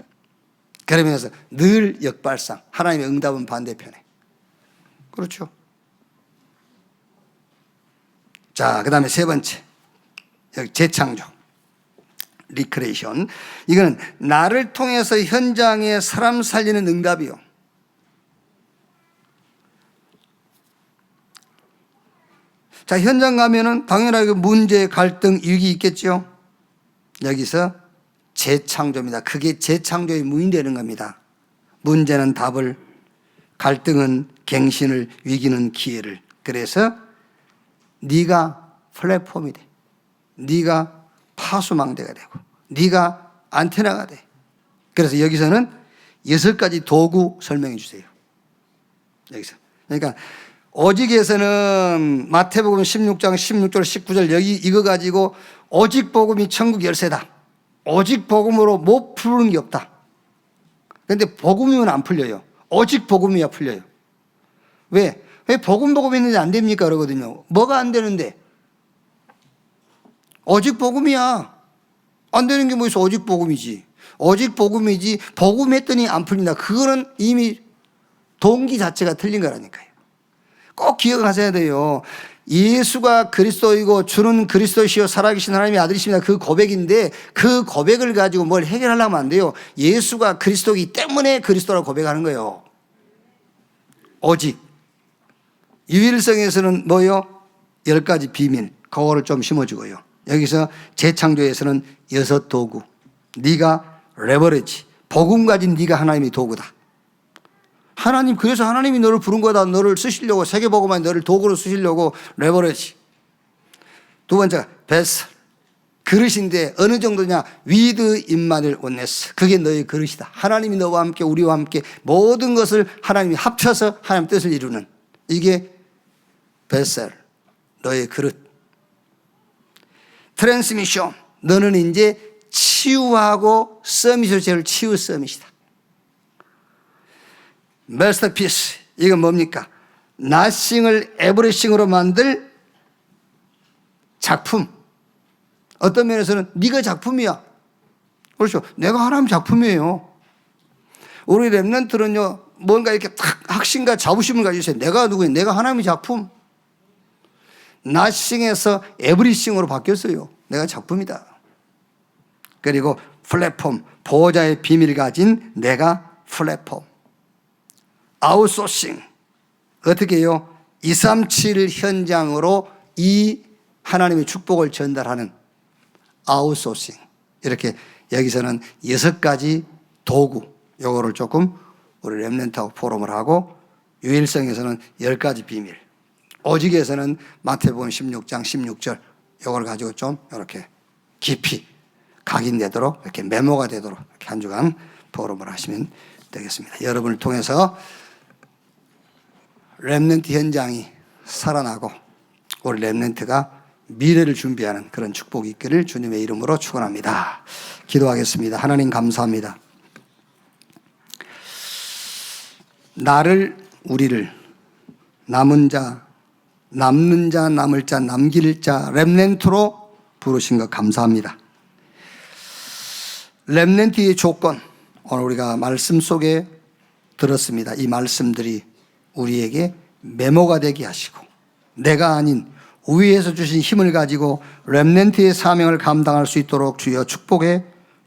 그러면서 늘 역발상. 하나님의 응답은 반대편에. 그렇죠. 자, 그 다음에 세 번째. 여기 재창조. 리크레이션. 이거는 나를 통해서 현장에 사람 살리는 응답이요. 자, 현장 가면은 당연하게 문제, 갈등, 위기 있겠죠. 여기서 재창조입니다. 그게 재창조의 무인되는 겁니다. 문제는 답을, 갈등은 갱신을, 위기는 기회를. 그래서 네가 플랫폼이 돼. 네가 파수망대가 되고 네가 안테나가 돼. 그래서 여기서는 6가지 도구 설명해 주세요. 여기서. 그러니까 오직에서는 마태복음 16장 16절 19절 여기 이거 가지고 오직 복음이 천국 열쇠다. 오직 복음으로 못 푸는 게 없다. 그런데 복음이면 안 풀려요. 오직 복음이야 풀려요. 왜? 왜 복음 했는데 안 됩니까? 그러거든요. 뭐가 안 되는데? 오직 복음이야. 안 되는 게 뭐 있어? 오직 복음이지. 오직 복음이지. 복음했더니 안 풀린다. 그거는 이미 동기 자체가 틀린 거라니까요. 꼭 기억하셔야 돼요. 예수가 그리스도이고 주는 그리스도시요 살아계신 하나님의 아들이십니다. 그 고백인데 그 고백을 가지고 뭘 해결하려면 안 돼요. 예수가 그리스도이기 때문에 그리스도라고 고백하는 거예요. 오직. 유일성에서는 뭐요? 10가지 비밀. 그거를 좀 심어주고요. 여기서 재창조에서는 6 도구. 네가 레버리지. 복음 가진 네가 하나님의 도구다. 하나님, 그래서 하나님이 너를 부른 거다. 너를 쓰시려고, 세계복음만 너를 도구로 쓰시려고 레버리지. 두 번째가 베슬. 그릇인데 어느 정도냐? 위드 임마누엘 온네스. 그게 너의 그릇이다. 하나님이 너와 함께 우리와 함께 모든 것을 하나님이 합쳐서 하나님 뜻을 이루는 이게 베셀, 너의 그릇. 트랜스미션. 너는 이제 치유하고 서밋을 제일 치유 서밋이다. 마스터피스. 이건 뭡니까? nothing을 everything으로 만들 작품. 어떤 면에서는 네가 작품이야. 그렇죠. 내가 하나님 작품이에요. 우리 렘넌트는요, 뭔가 이렇게 탁 확신과 자부심을 가지고 있어요. 내가 누구예요? 내가 하나님의 작품. nothing에서 everything으로 바뀌었어요. 내가 작품이다. 그리고 플랫폼, 보호자의 비밀을 가진 내가 플랫폼. 아웃소싱. 어떻게 해요? 237 현장으로 이 하나님의 축복을 전달하는 아웃소싱. 이렇게 여기서는 6가지 도구. 요거를 조금 우리 렘넌트하고 포럼을 하고, 유일성에서는 10가지 비밀. 오직에서는 마태복음 16장 16절 요걸 가지고 좀 이렇게 깊이 각인되도록, 이렇게 메모가 되도록 이렇게 한 주간 포럼을 하시면 되겠습니다. 여러분을 통해서 렘넌트 현장이 살아나고 우리 렘넌트가 미래를 준비하는 그런 축복이 있기를 주님의 이름으로 축원합니다. 기도하겠습니다. 하나님 감사합니다. 나를, 우리를, 남은 자, 남는 자, 남을 자, 남길 자, 렘넌트로 부르신 것 감사합니다. 렘넌트의 조건, 오늘 우리가 말씀 속에 들었습니다. 이 말씀들이 우리에게 메모가 되게 하시고, 내가 아닌 위에서 주신 힘을 가지고 렘넌트의 사명을 감당할 수 있도록 주여 축복해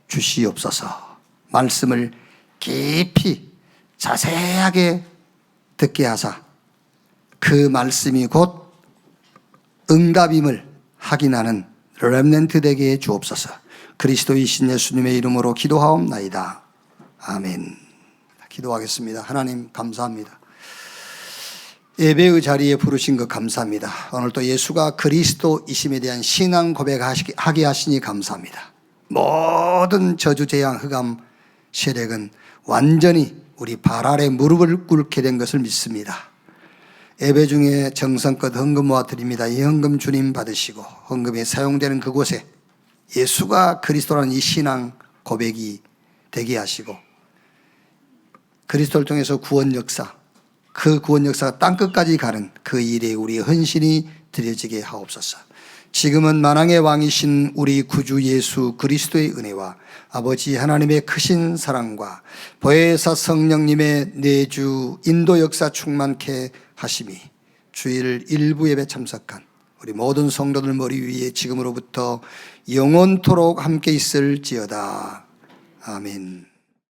주시옵소서. 말씀을 깊이 자세하게 듣게 하사 그 말씀이 곧 응답임을 확인하는 렘넌트 되게 주옵소서. 그리스도이신 예수님의 이름으로 기도하옵나이다. 아멘. 기도하겠습니다. 하나님 감사합니다. 예배의 자리에 부르신 것 감사합니다. 오늘 또 예수가 그리스도이심에 대한 신앙 고백하게 하시니 감사합니다. 모든 저주, 재앙, 흑암 세력은 완전히 우리 발 아래 무릎을 꿇게 된 것을 믿습니다. 예배 중에 정성껏 헌금 모아드립니다. 이 헌금 주님 받으시고 헌금이 사용되는 그곳에 예수가 그리스도라는 이 신앙 고백이 되게 하시고 그리스도를 통해서 구원 역사, 그 구원 역사가 땅끝까지 가는 그 일에 우리의 헌신이 드려지게 하옵소서. 지금은 만왕의 왕이신 우리 구주 예수 그리스도의 은혜와 아버지 하나님의 크신 사랑과 보혜사 성령님의 내주 인도 역사 충만케 하심이 주일 일부 예배 참석한 우리 모든 성도들 머리 위에 지금으로부터 영원토록 함께 있을지어다. 아멘.